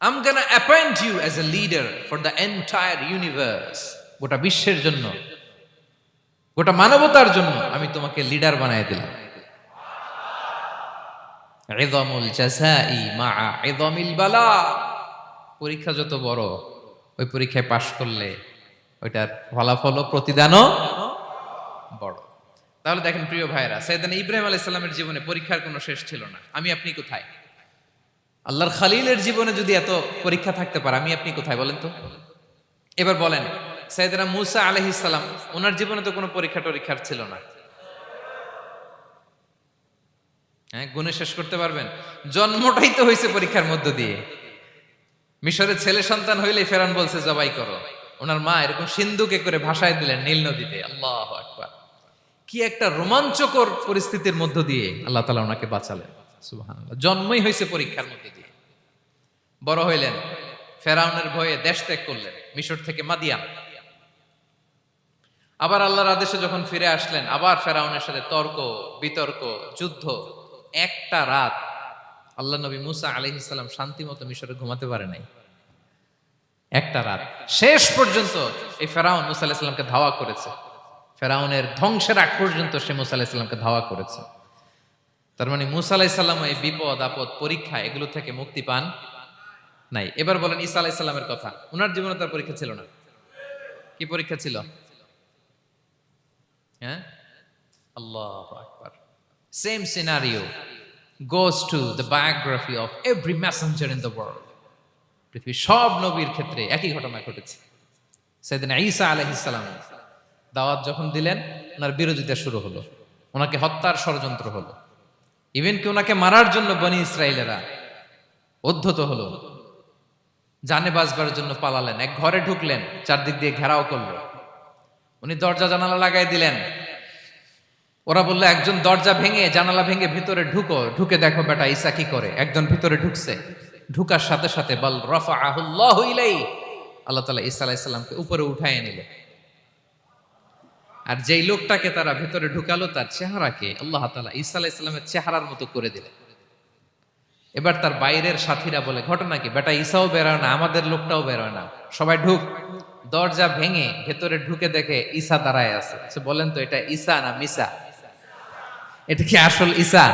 I'm gonna appoint you as a leader for the entire universe. গোটা বিশ্বের জন্য, গোটা মানবতার জন্য আমি তোমাকে লিডার বানায় দিলাম। ইযামুল জাযাই মা'a ইযামিল বালা। পরীক্ষা যত বড়, ওই পরীক্ষায় পাশ করলে ওইটার ফলাফল ও প্রতিদানও বড়। তাহলে দেখেন প্রিয় ভাইরা, সাইয়েদনা ইব্রাহিম আলাইহিস সালামের জীবনে পরীক্ষার কোনো শেষ ছিল না। আমি আপনি কোথায়? আল্লাহর খলিলের জীবনে যদি এত পরীক্ষা থাকতে পারে, আমি আপনি কোথায় বলেন তো? এবার বলেন, সাইয়েদনা মূসা আলাইহিস সালাম ওনার জীবনে তো কোনো পরীক্ষা টরীক্ষার ছিল না। হ্যাঁ, গুণে শেষ করতে পারবেন? জন্মটাই তো হয়েছে পরীক্ষার মধ্য দিয়ে। মিশরের ছেলে সন্তান হইলেই ফেরাউন বলছে জবাই করো। ওনার মা এরকম সিন্ধুকে করে ভাসায় দিলেন নীল নদীতে। আল্লাহু আকবার! কি একটা রোমাঞ্চকর পরিস্থিতির মধ্য দিয়ে আল্লাহ তাআলা ওনাকে বাঁচালেন। সুবহানাল্লাহ। জন্মই হয়েছে পরীক্ষার মধ্য দিয়ে। বড় হইলেন, ফেরাউনের ভয়ে দেশ ত্যাগ করলেন, মিশর থেকে মাদিয়ান। আবার আল্লাহর আদেশে যখন ফিরে আসলেন, আবার ফেরাউনের সাথে তর্ক বিতর্ক, যুদ্ধ। একটা রাত আল্লাহ নবী মূসা আলাইহিস সালাম শান্তিমতো মিশরে ঘুমাতে পারে নাই। একটা রাত। শেষ পর্যন্ত এই ফেরাউন মূসা আলাইহিস সালামকে ধাওয়া করেছে। ফেরাউনের ধ্বংসের আগ পর্যন্ত সে মূসা আলাইহিস সালামকে ধাওয়া করেছে। তার মানে মূসা আলাইহিস সালাম এই বিপদ আপদ পরীক্ষা এগুলো থেকে মুক্তি পান নাই। এবার বলেন ঈসা আলাইহিস সালামের কথা। ওনার জীবনে তার পরীক্ষা ছিল না? কি পরীক্ষা ছিল? হ্যাঁ, আল্লাহু আকবার। Same scenario goes to the biography of every messenger in the world. পৃথিবীর সব নবীর ক্ষেত্রে একই ঘটনা ঘটেছে। সাইয়েদনা ঈসা আলাইহিস সালাম দাওয়াত যখন দিলেন, ওনার বিরোধিতা শুরু হলো, ওনাকে হত্যার ষড়যন্ত্র হলো। ইভেন কি ওনাকে মারার জন্য বনি ইসরাইলেরা উদ্ধত হলো, জানে বাঁচবার জন্য পালালেন। এক ঘরে ঢুকলেন, চারদিক দিয়ে ঘেরাও করলো। উনি দরজা জানালা লাগাই দিলেন। ওরা বললো একজন দরজা ভেঙে জানালা ভেঙে ভিতরে ঢুকো, ঢুকে দেখো বেটা ঈসা কি করে। একজন ভিতরে ঢুকছে, ঢুকার সাথে সাথে বল রাফাআহুল্লাহু ইলাইহি, আল্লাহ তাআলা ঈসা আলাইহিস সালামকে উপরে উঠায় নিলেন। আর যেই লোকটাকে তারা ভেতরে ঢুকালো, তার চেহারাকে আল্লাহ তাআলা ঈসা আলাইহিস সালামের চেহারার মতো করে দিলেন। এবার তার বাইরের সাথীরা বলে ঘটনা কি? বেটা ঈসাও বেরোয় না, আমাদের লোকটাও বেরোয় না, সবাই ঢুক। দরজা ভেঙে ভেতরে ঢুকে দেখে ঈসা দাঁড়ায় আছে। সে বলেন তো এটা ঈসা না মিসা? এটা কি আসল ঈসা?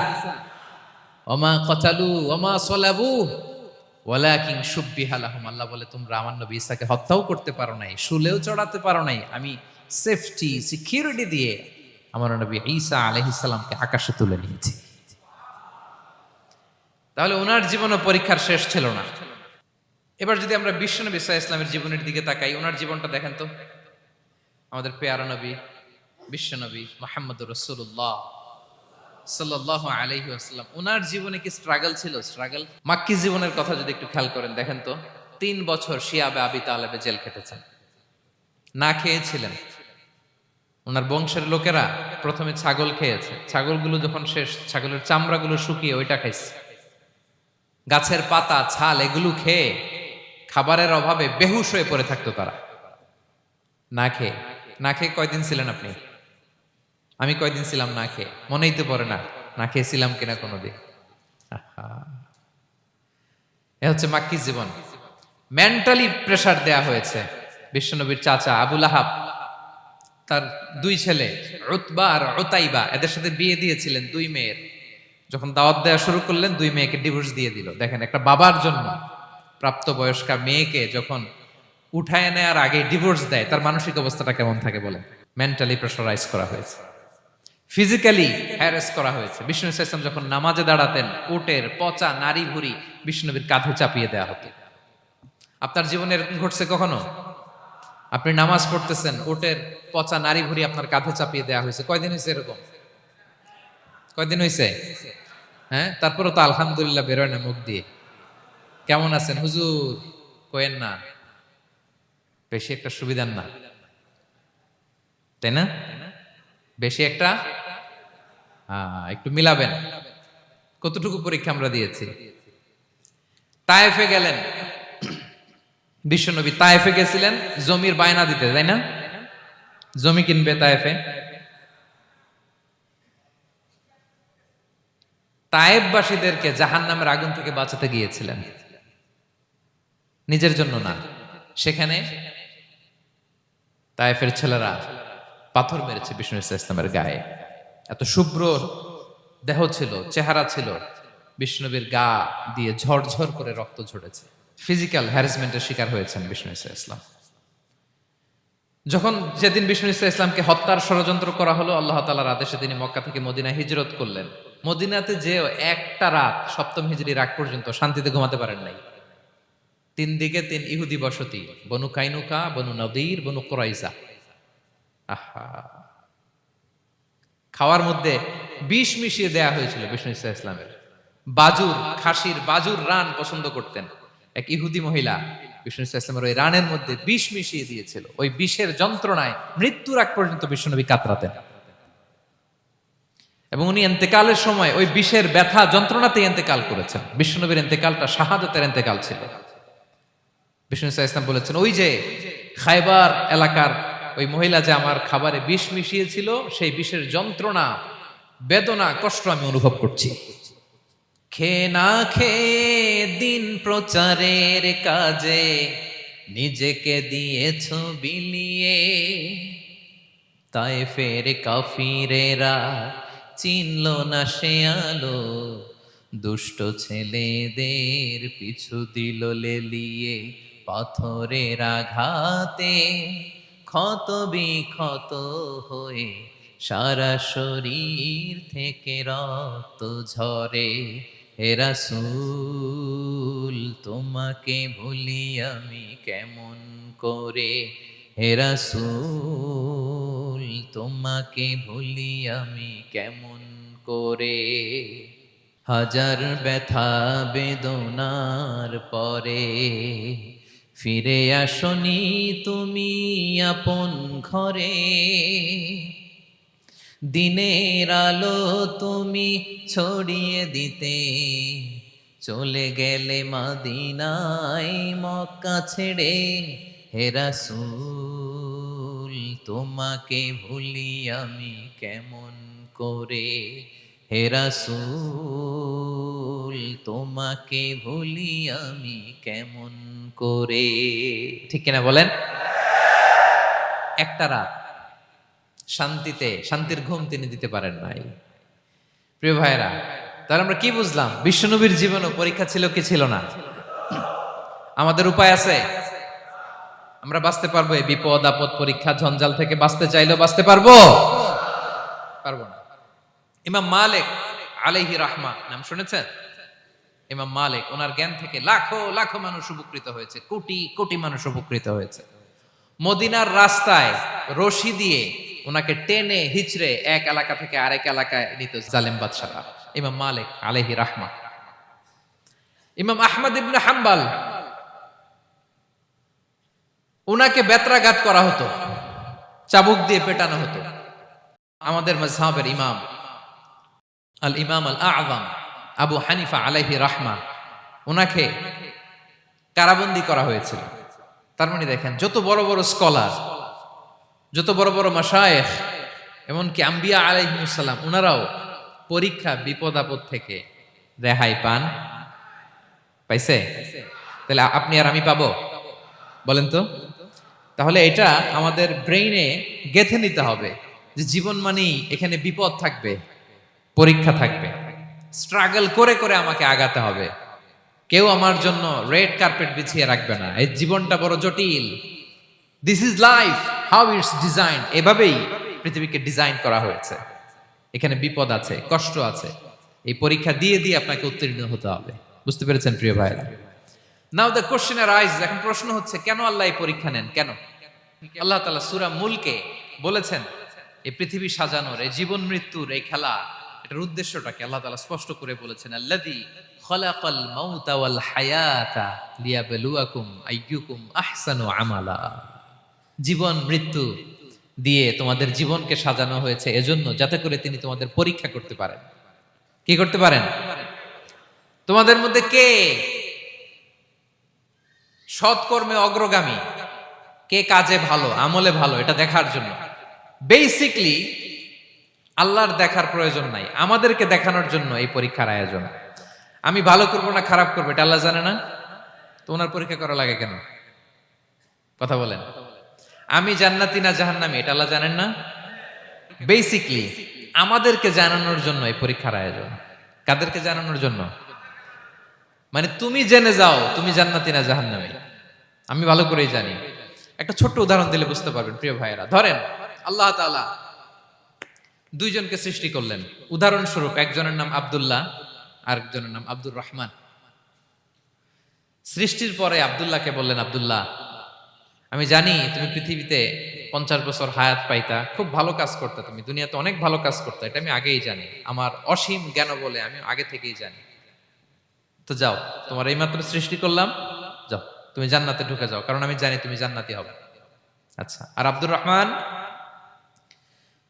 ওমা কতালু ওমা সলাবু ওয়ালাকিন শুব্বিহা লাহুম। আল্লাহ বলে তোমরা আমার নবী ঈসাকে হত্যাও করতে পারো নাই, শুলেও চড়াতে পারো নাই, আমি সেফটি সিকিউরিটি দিয়ে আমার নবী ঈসা আলাইহিস সালামকে আকাশে তুলে নিয়েছি। তাহলে ওনার জীবনে পরীক্ষার শেষ ছিল না। এবার যদি আমরা বিশ্বনবী সাল্লাল্লাহু আলাইহি ওয়াসাল্লামের জীবনের দিকে তাকাই, ওনার জীবনটা দেখেন তো। আমাদের পেয়ারা নবী বিশ্বনবী মুহাম্মদুর রাসূলুল্লাহ সাল্লাল্লাহু আলাইহি ওয়াসাল্লাম, ওনার জীবনে কি স্ট্রাগল ছিল? স্ট্রাগল। মাক্কি জীবনের কথা যদি একটু খেয়াল করেন, দেখেন তো 3 বছর শিয়াবে আবি তালেবে জেল কেটেছেন, না খেয়েছিলেন। ওনার বংশের লোকেরা প্রথমে ছাগল খেয়েছে, ছাগলগুলো যখন শেষ, ছাগলের চামড়াগুলো শুকিয়ে ওইটা খাইছে। গাছের পাতা ছাল এগুলো খেয়ে খাবারের অভাবে বেহুশ হয়ে পড়ে থাকতো তারা। না খেয়ে, না খেয়ে কয়দিন ছিলেন আপনি? আমি কয়দিন ছিলাম না খেয়ে? মনেই তো পড়ে না, না খেয়েছিলাম কিনা কোনোদিন। এ হচ্ছে মাক্কি জীবন। মেন্টালি প্রেসার দেয়া হয়েছে। বিশ্বনবীর চাচা আবু লাহাব তার দুই ছেলে উতবা আর উতাইবা, এদের সাথে বিয়ে দিয়েছিলেন দুই মেয়ের। যখন দাওয়াত দেওয়া শুরু করলেন, দুই মেয়েকে ডিভোর্স দিয়ে দিল। দেখেন, একটা বাবার জন্য প্রাপ্তবয়স্কা মেয়েকে যখন উঠায় নেয়ার আগে ডিভোর্স দেয়, তার মানসিক অবস্থাটা কেমন থাকে বলেন? মেন্টালি প্রেশারাইজ করা হয়েছে, ফিজিক্যালি হ্যারাস করা হয়েছে। বিষ্ণু ইসলাম যখন নামাজে দাঁড়াতেন, উটের পচা নারী ভুড়ি বিষ্ণুনবীর কাঁধে চাপিয়ে দেওয়া হতো। আপনার জীবনে এরকম ঘটছে কখনো? আপনি নামাজ পড়তেছেন, উটের পচা নারী ভুড়ি আপনার কাঁধে চাপিয়ে দেওয়া হয়েছে। কয়দিন হয়েছে এরকম? কয়দিন হয়েছে? হ্যাঁ, তারপরে তো আলহামদুলিল্লাহ বেরোয় না মুখ দিয়ে। কেমন আছেন হুজুর কোয়েন না, বেশি একটা সুবিধার না, তাই না? বেশি একটা একটু মিলাবেন। কতটুকু পরীক্ষা আমরা দিয়েছি। তায়েফে গেলেন বিশ্বনবী, তায়েফে গেছিলেন জমির বায়না দিতে, তাই না? জমি কিনবে তায়েফে। তায়েফবাসীদেরকে জাহান্নামের আগুন থেকে বাঁচাতে গিয়েছিলেন, নিজের জন্য না। সেখানে তায়েফের ছেলেরা পাথর মেরেছে বিষ্ণু ইসলামের গায়ে। এত শুভ্র দেহ ছিল, চেহারা ছিল, বিষ্ণুবীর গা দিয়ে ঝরঝর করে রক্ত ঝরেছে। ফিজিক্যাল হ্যারাসমেন্টের শিকার হয়েছেন বিষ্ণু ইসলাম। যখন যেদিন বিষ্ণু ইসলামকে হত্যার ষড়যন্ত্র করা হলো, আল্লাহ তাআলার আদেশে তিনি মক্কা থেকে মদিনায় হিজরত করলেন। মদিনাতে যে একটা রাত, সপ্তম হিজরির আগ পর্যন্ত শান্তিতে ঘুমাতে পারেন নাই। তিন দিকে তিন ইহুদি বসতি, বনু কাইনুকা, বনু নদীর, বনু কুরাইজা। আহা, খাওয়ার মধ্যে বিষ মিশিয়ে দেয়া হয়েছিল বিষ্ণু ইসলামের। বাজুর, খাসির বাজুর রান পছন্দ করতেন। এক ইহুদি মহিলা বিষ্ণু ইসলামের ওই রানের মধ্যে বিষ মিশিয়ে দিয়েছিল। ওই বিষের যন্ত্রণায় মৃত্যুর আগ পর্যন্ত বিশ্বনবী কাতরাতেন, এবং উনি ইন্তেকালের সময় ওই বিষের ব্যথা যন্ত্রণাতে ইন্তেকাল করেছেন। বিশ্বনবীর ইন্তেকালটা শাহাদাতের ইন্তেকাল ছিল। বিষ্ণু ইসলাম বলেছেন, ওই যে খায়বার এলাকার ওই মহিলা যে আমার খাবারে বিষ মিশিয়েছিল, সেই বিষের যন্ত্রণা, বেদনা, কষ্ট আমি অনুভব করছি। খেয়ে না খেয়ে দিন প্রচারের কাজে নিজেকে দিয়েছ বিলিয়ে, তায়েফের কাফিরেরা চিনল না সে আলো, দুষ্ট ছেলেদের পিছু দিল লেলিয়ে। পাথরের আঘাতে ক্ষত বিক্ষত হয়ে সারা শরীর থেকে রক্ত ঝরে। হে রাসূল তোমাকে ভুলি আমি কেমন করে, হে রাসূল তোমাকে ভুলি আমি কেমন করে। হাজার ব্যথা বেদনার পরে ফিরে আসনি তুমি আপন ঘরে, দিনের আলো তুমি ছড়িয়ে দিতে চলে গেলে মদিনায় মক্কা ছেড়ে। হে রাসূল তোমাকে ভুলি আমি কেমন করে, হে রাসূল তোমাকে ভুলি আমি কেমন করে। ঠিক কিনা বলেন? একটা রাত শান্তিতে, শান্তির ঘুম তিনি দিতে পারেন নাই। প্রিয় ভাইরা, তাহলে আমরা কি বুঝলাম? বিশ্বনবীর জীবনও পরীক্ষা ছিল কি ছিল না? আমাদের উপায় আছে? আমরা বাঁচতে পারবো এই বিপদ আপদ পরীক্ষা ঝঞ্ঝাল থেকে? বাঁচতে চাইলেও বাঁচতে পারবো? পারবো না। ইমাম মালিক আলাইহি রাহমা নাম শুনেছেন? ইমাম মালিক, ওনার জ্ঞান থেকে লাখো লাখো মানুষ উপকৃত হয়েছে, কোটি কোটি মানুষ উপকৃত হয়েছে। মদিনার রাস্তায় রশি দিয়ে ওনাকে টেনে হিচড়ে এক এলাকা থেকে আরেক এলাকায় নিত জালেম বাদশারা। ইমাম মালিক আলাইহি রাহমা। ইমাম আহমদ ইবনে হাম্বল, ওনাকে বেত্রাঘাত করা হতো, চাবুক দিয়ে পেটানো হতো। আমাদের মাযহাবের ইমাম আল ইমাম আল আযম আবু হানিফা আলাইহি রাহমা, ওনাকে কারাবন্দী করা হয়েছিল। তার মানে দেখেন, যত বড় বড় স্কলার, যত বড় বড় মাশায়েখ, এমনকি আম্বিয়া আলাইহিমুস সালাম, ওনারাও পরীক্ষা বিপদ আপদ থেকে রেহাই পান পাইছে? তাহলে আপনি আর আমি পাবো? বলেন তো। তাহলে এটা আমাদের ব্রেইনে গেঁথে নিতে হবে যে জীবন মানেই এখানে বিপদ থাকবে, পরীক্ষা থাকবে, স্ট্রাগল করে করে আমাকে আগাতে হবে। কেউ আমার জন্য রেড কার্পেট বিছিয়ে রাখবে না। এই জীবনটা বড় জটিল। This is life, how it's design. এভাবেই পৃথিবীকে ডিজাইন করা হয়েছে। এখানে বিপদ আছে, কষ্ট আছে। এই পরীক্ষা দিয়ে দিয়ে আপনাকে উত্তীর্ণ হতে হবে। বুঝতে পেরেছেন প্রিয় ভাইরা? নাও দ্য কোশ্চেন আরাইজ, এখন প্রশ্ন হচ্ছে কেন আল্লাহ এই পরীক্ষা নেন? কেন আল্লাহ তাআলা সূরা মুলকে বলেছেন এই পৃথিবী সাজানোর, এই জীবন মৃত্যুর এই খেলা, এটার উদ্দেশ্যটাকে আল্লাহ তাআলা স্পষ্ট করে বলেছেন, আল্লাযী খালাকাল মাউতা ওয়াল হায়াতা লিয়াবলুয়াকুম আইয়ুকুম আহসানু আমালা। জীবন মৃত্যু দিয়ে তোমাদের জীবনকে সাজানো হয়েছে এজন্য, যাতে করে তিনি তোমাদের পরীক্ষা করতে পারেন। কি করতে পারেন? তোমাদের মধ্যে কে সৎকর্মে অগ্রগামী, কে কাজে ভালো, আমলে ভালো, এটা দেখার জন্য। বেসিকলি আল্লাহর দেখার প্রয়োজন নাই, আমাদেরকে দেখানোর জন্য এই পরীক্ষার আয়োজন। আমি ভালো করবো না খারাপ করবো এটা আল্লাহ জানে না? তো ওনার পরীক্ষা করা লাগে কেন? কথা বলেন। আমি জান্নাতি না জাহান্নামী এটা আল্লাহ জানেন না? বেসিকলি আমাদেরকে জানানোর জন্য এই পরীক্ষার আয়োজন। কাদেরকে জানানোর জন্য? মানে তুমি জেনে যাও তুমি জান্নাতি না জাহান্নামী। আমি ভালো করেই জানি। একটা ছোট্ট উদাহরণ দিলে বুঝতে পারবেন প্রিয় ভাইয়েরা। ধরেন আল্লাহ তাআলা দুইজনকে সৃষ্টি করলেন। উদাহরণস্বরূপ একজনের নাম আব্দুল্লাহ আর একজনের নাম আব্দুর রহমান। সৃষ্টির পরে আব্দুল্লাহকে বললেন, আব্দুল্লাহ আমি জানি তুমি পৃথিবীতে 50 বছর হায়াত পাইতা, খুব ভালো কাজ করতে, তুমি দুনিয়াতে অনেক ভালো কাজ করতে, এটা আমি আগেই জানি, আমার অসীম জ্ঞান বলে আমি আগে থেকেই জানি। তো যাও, তোমার এইমাত্র সৃষ্টি করলাম, যাও তুমি জান্নাতে ঢুকে যাও, কারণ আমি জানি তুমি জান্নাতি হবে। আচ্ছা, আর আব্দুর রহমান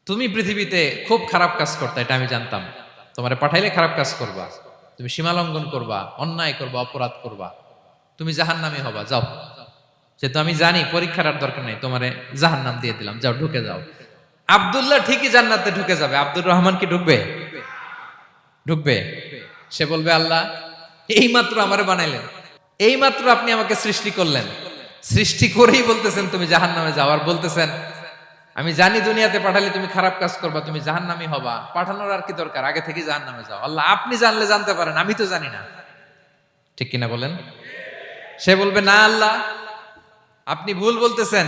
তুমি পৃথিবীতে খুব খারাপ কাজ করতে, এটা আমি জানতাম, তোমারে পাঠাইলে খারাপ কাজ করবা, তুমি সীমা লঙ্ঘন করবা, অন্যায় করবা, অপরাধ করবা, তুমি জাহান্নামী হবা, যাও। যেহেতু আমি জানি পরীক্ষার আর দরকার নেই, তোমারে জাহান্নাম দিয়ে দিলাম, যাও ঢুকে যাও। আব্দুল্লাহ ঠিকই জান্নাতে ঢুকে যাবে, আব্দুর রহমান কি ঢুকবে? ঢুকবে। সে বলবে, আল্লাহ এইমাত্র আমারে বানাইলেন, এইমাত্র আপনি আমাকে সৃষ্টি করলেন, সৃষ্টি করেই বলতেছেন তুমি জাহান্নামে যাও, আর বলতেছেন আমি জানি দুনিয়াতে পাঠালে তুমি খারাপ কাজ করবা, তুমি জাহান্নামী হবা, পাঠানোর আর কি দরকার, আগে থেকে জাহান্নামে যাও। আল্লাহ আপনি জানলে জানতে পারেন, আমি তো জানি না। ঠিক কিনা বলেন? সে বলবে, না আল্লাহ আপনি ভুল বলতেছেন,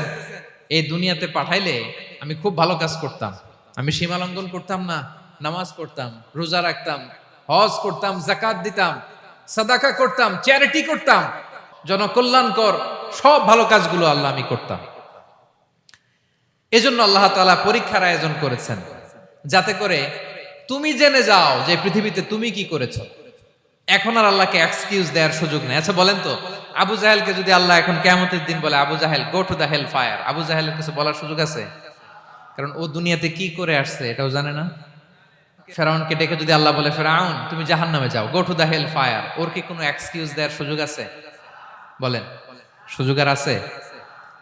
এই দুনিয়াতে পাঠাইলে আমি খুব ভালো কাজ করতাম, আমি সীমা লঙ্ঘন করতাম না, নামাজ পড়তাম, রোজা রাখতাম, হজ করতাম, যাকাত দিতাম, সাদাকা করতাম, চ্যারিটি করতাম, জনকল্যাণকর সব ভালো কাজগুলো আল্লাহ আমি করতাম। এজন্য আল্লাহ তাআলা পরীক্ষার আয়োজন করেছেন, যাতে করে তুমি জেনে যাও যে পৃথিবীতে তুমি কি করেছো। এখন আর আল্লাহকে এক্সকিউজ দেওয়ার সুযোগ নেই। আচ্ছা বলেন তো, আবু জাহেলকে যদি আল্লাহ এখন কিয়ামতের দিন বলে, Abu Jahl go to the hell fire, Abu জাহেলের কিছু বলার সুযোগ আছে? কারণ ও দুনিয়াতে কি করে আসছে এটাও জানে না। ফেরাউনকে ডেকে যদি আল্লাহ বলে, ফেরাউন তুমি জাহান্নামে যাও, go to the hell fire, ওর কি কোনো এক্সকিউজ দেওয়ার সুযোগ আছে? বলেন, সুযোগ আর আছে?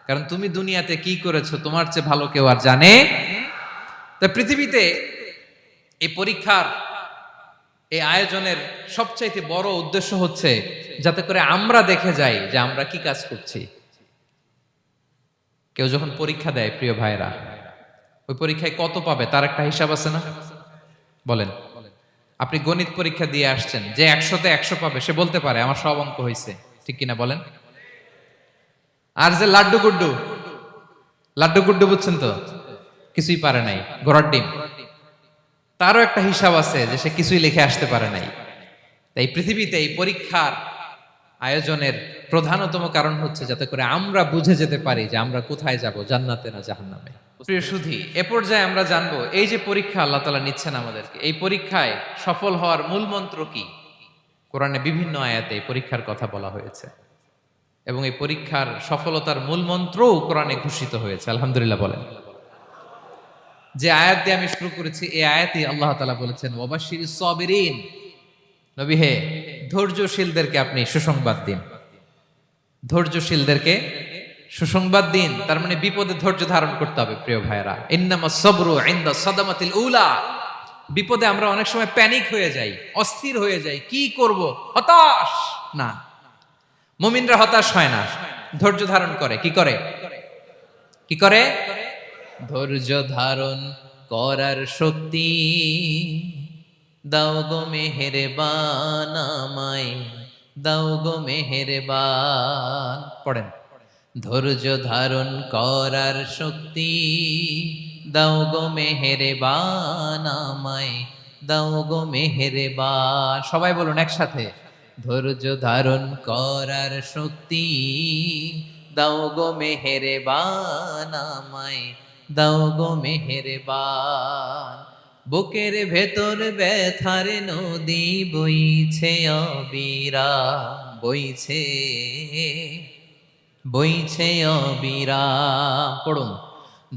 কারণ তুমি দুনিয়াতে কি করেছো তোমার চেয়ে ভালো কেউ আর জানে। তা পৃথিবীতে এই পরীক্ষার এই আয়োজনের সবচাইতে বড় উদ্দেশ্য হচ্ছে যাতে করে আমরা দেখে যাই যে আমরা কি কাজ করছি। কেউ যখন পরীক্ষা দেয় প্রিয় ভাইরা, ওই পরীক্ষায় কত পাবে তার একটা হিসাব আছে না? বলেন, আপনি গণিত পরীক্ষা দিয়ে আসছেন, যে 100তে 100 পাবে সে বলতে পারে আমার সব অঙ্ক হয়েছে, ঠিক কিনা বলেন? আর যে লাড্ডু গুড্ডু বুঝছেন তো, কিছুই পারে নাই, ঘোড়ার ডিম, তারও একটা হিসাব আছে যে সে কিছুই লিখে আসতে পারে নাই। তাই পৃথিবীতে এই পরীক্ষার আয়োজনের প্রধানতম কারণ হচ্ছে যাতে করে আমরা বুঝে যেতে পারি যে আমরা কোথায় যাব, জান্নাতে না জাহান্নামে। প্রিয় সুধী, এ পর্যায়ে আমরা জানবো এই যে পরীক্ষা আল্লাহ তাআলা নিচ্ছেন আমাদেরকে, এই পরীক্ষায় সফল হওয়ার মূল মন্ত্র কি। কোরআনে বিভিন্ন আয়াতে এই পরীক্ষার কথা বলা হয়েছে এবং এই পরীক্ষার সফলতার মূল মন্ত্রও কোরআনে ঘোষিত হয়েছে। আলহামদুলিল্লাহ বলেন। যে আয়াত দিয়ে আমি শুরু করেছি এই আয়াতে আল্লাহ তাআলা বলেছেন, ওয়াবাশশিরিস সাবিরিন, নবী হে ধৈর্যশীলদেরকে আপনি সুসংবাদ দিন, ধৈর্যশীলদেরকে সুসংবাদ দিন। তার মানে বিপদে ধৈর্য ধারণ করতে হবে প্রিয় ভাইরা। ইন্নামাস সাবরু ইনদা সাদামাতিল উলা। বিপদে আমরা অনেক সময় প্যানিক হয়ে যাই, অস্থির হয়ে যাই, কি করব, হতাশ না, মুমিনরা হতাশ হয় না, ধৈর্য ধারণ করে। কি করে? কি করে? ধৈর্য ধারণ করার শক্তি দাও গো মেহেরবান আমায়, দাও গো মেহেরবান। পড়েন, ধৈর্য ধারণ করার শক্তি দাও গো মেহেরবান আমায়, দাও গো মেহেরবান। সবাই বলুন একসাথে, ধৈর্য ধারণ করার শক্তি দাও গো মেহেরবান আমায়, দাও গো মেহেরবান। বুকের ভেতর ব্যথার নদী বইছে অবিরাম, বইছে বইছে অবিরাম। পড়ুন,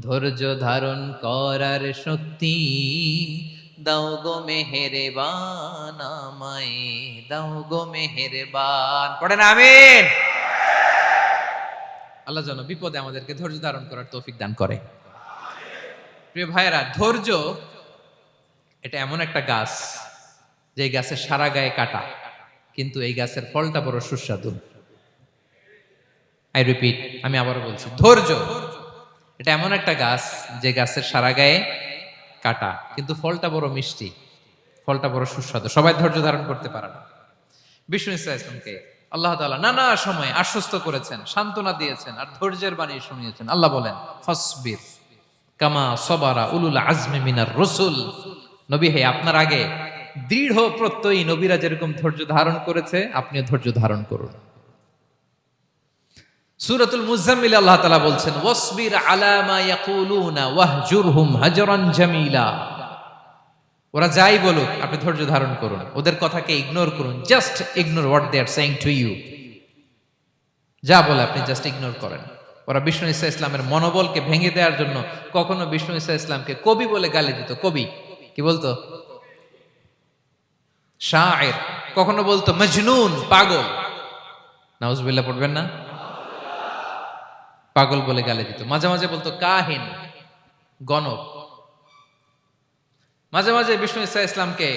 ধৈর্য ধারণ করার শক্তি দাও গো মেহেরবান আমায়, দাও গো মেহেরবান। পড়েন আমিন। আল্লাহ যেন বিপদে আমাদেরকে ধৈর্য ধারণ করার তৌফিক দান করে। প্রিয় ভাইয়েরা, ধৈর্য এটা এমন একটা গাছ যে গাছের সারা গায়ে কাটা, কিন্তু এই গাছের ফলটা বড় সুস্বাদু। আই রিপিট, আমি আবারও বলছি, ধৈর্য এটা এমন একটা গাছ যে গাছের সারা গায়ে কাটা, কিন্তু ফলটা বড় মিষ্টি, ফলটা বড় সুস্বাদু। সবাই ধৈর্য ধারণ করতে পারে না। বিষ্ণু ইসলামকে আল্লাহ তাআলা নানা সময় আশ্বস্ত করেছেন, সান্ত্বনা দিয়েছেন, আর ধৈর্যের বাণী শুনিয়েছেন। আল্লাহ বলেন, ফাসবির কামা সবারা উলুল আজমি মিনার রসুল। নবী হে, আপনার আগে দৃঢ় প্রত্যয়ী নবীরা যেরকম ধৈর্য ধারণ করেছে, আপনিও ধৈর্য ধারণ করুন। সূরাতুল মুজাম্মিল আল্লাহ তাআলা বলছেন, ওয়াসবির আলা মা ইয়াকুলুনা ওয়াহজুরহুম হাজরান জামিলা। ওরা যাই বলুক, আপনি ধৈর্য ধারণ করুন, ওদের কথাকে ইগনোর করুন। Just ignore what they are saying to you. যা বলে আপনি জাস্ট ইগনোর করেন। ওরা বিষ্ণু ঈসা ইসলামের মনোবলকে ভেঙে দেওয়ার জন্য কখনো বিষ্ণু ঈসা ইসলামকে কবি বলে গালি দিত। কবি কি বলতো? শায়ের। কখনো বলতো মজনুন, পাগল। নাউজুবিল্লাহ পড়বেন না? পাগল বলে গালি দিত। মাঝে মাঝে বলতো কাহিন, গণক। মাঝে মাঝে বিষ্ণু ঈসা ইসলামকে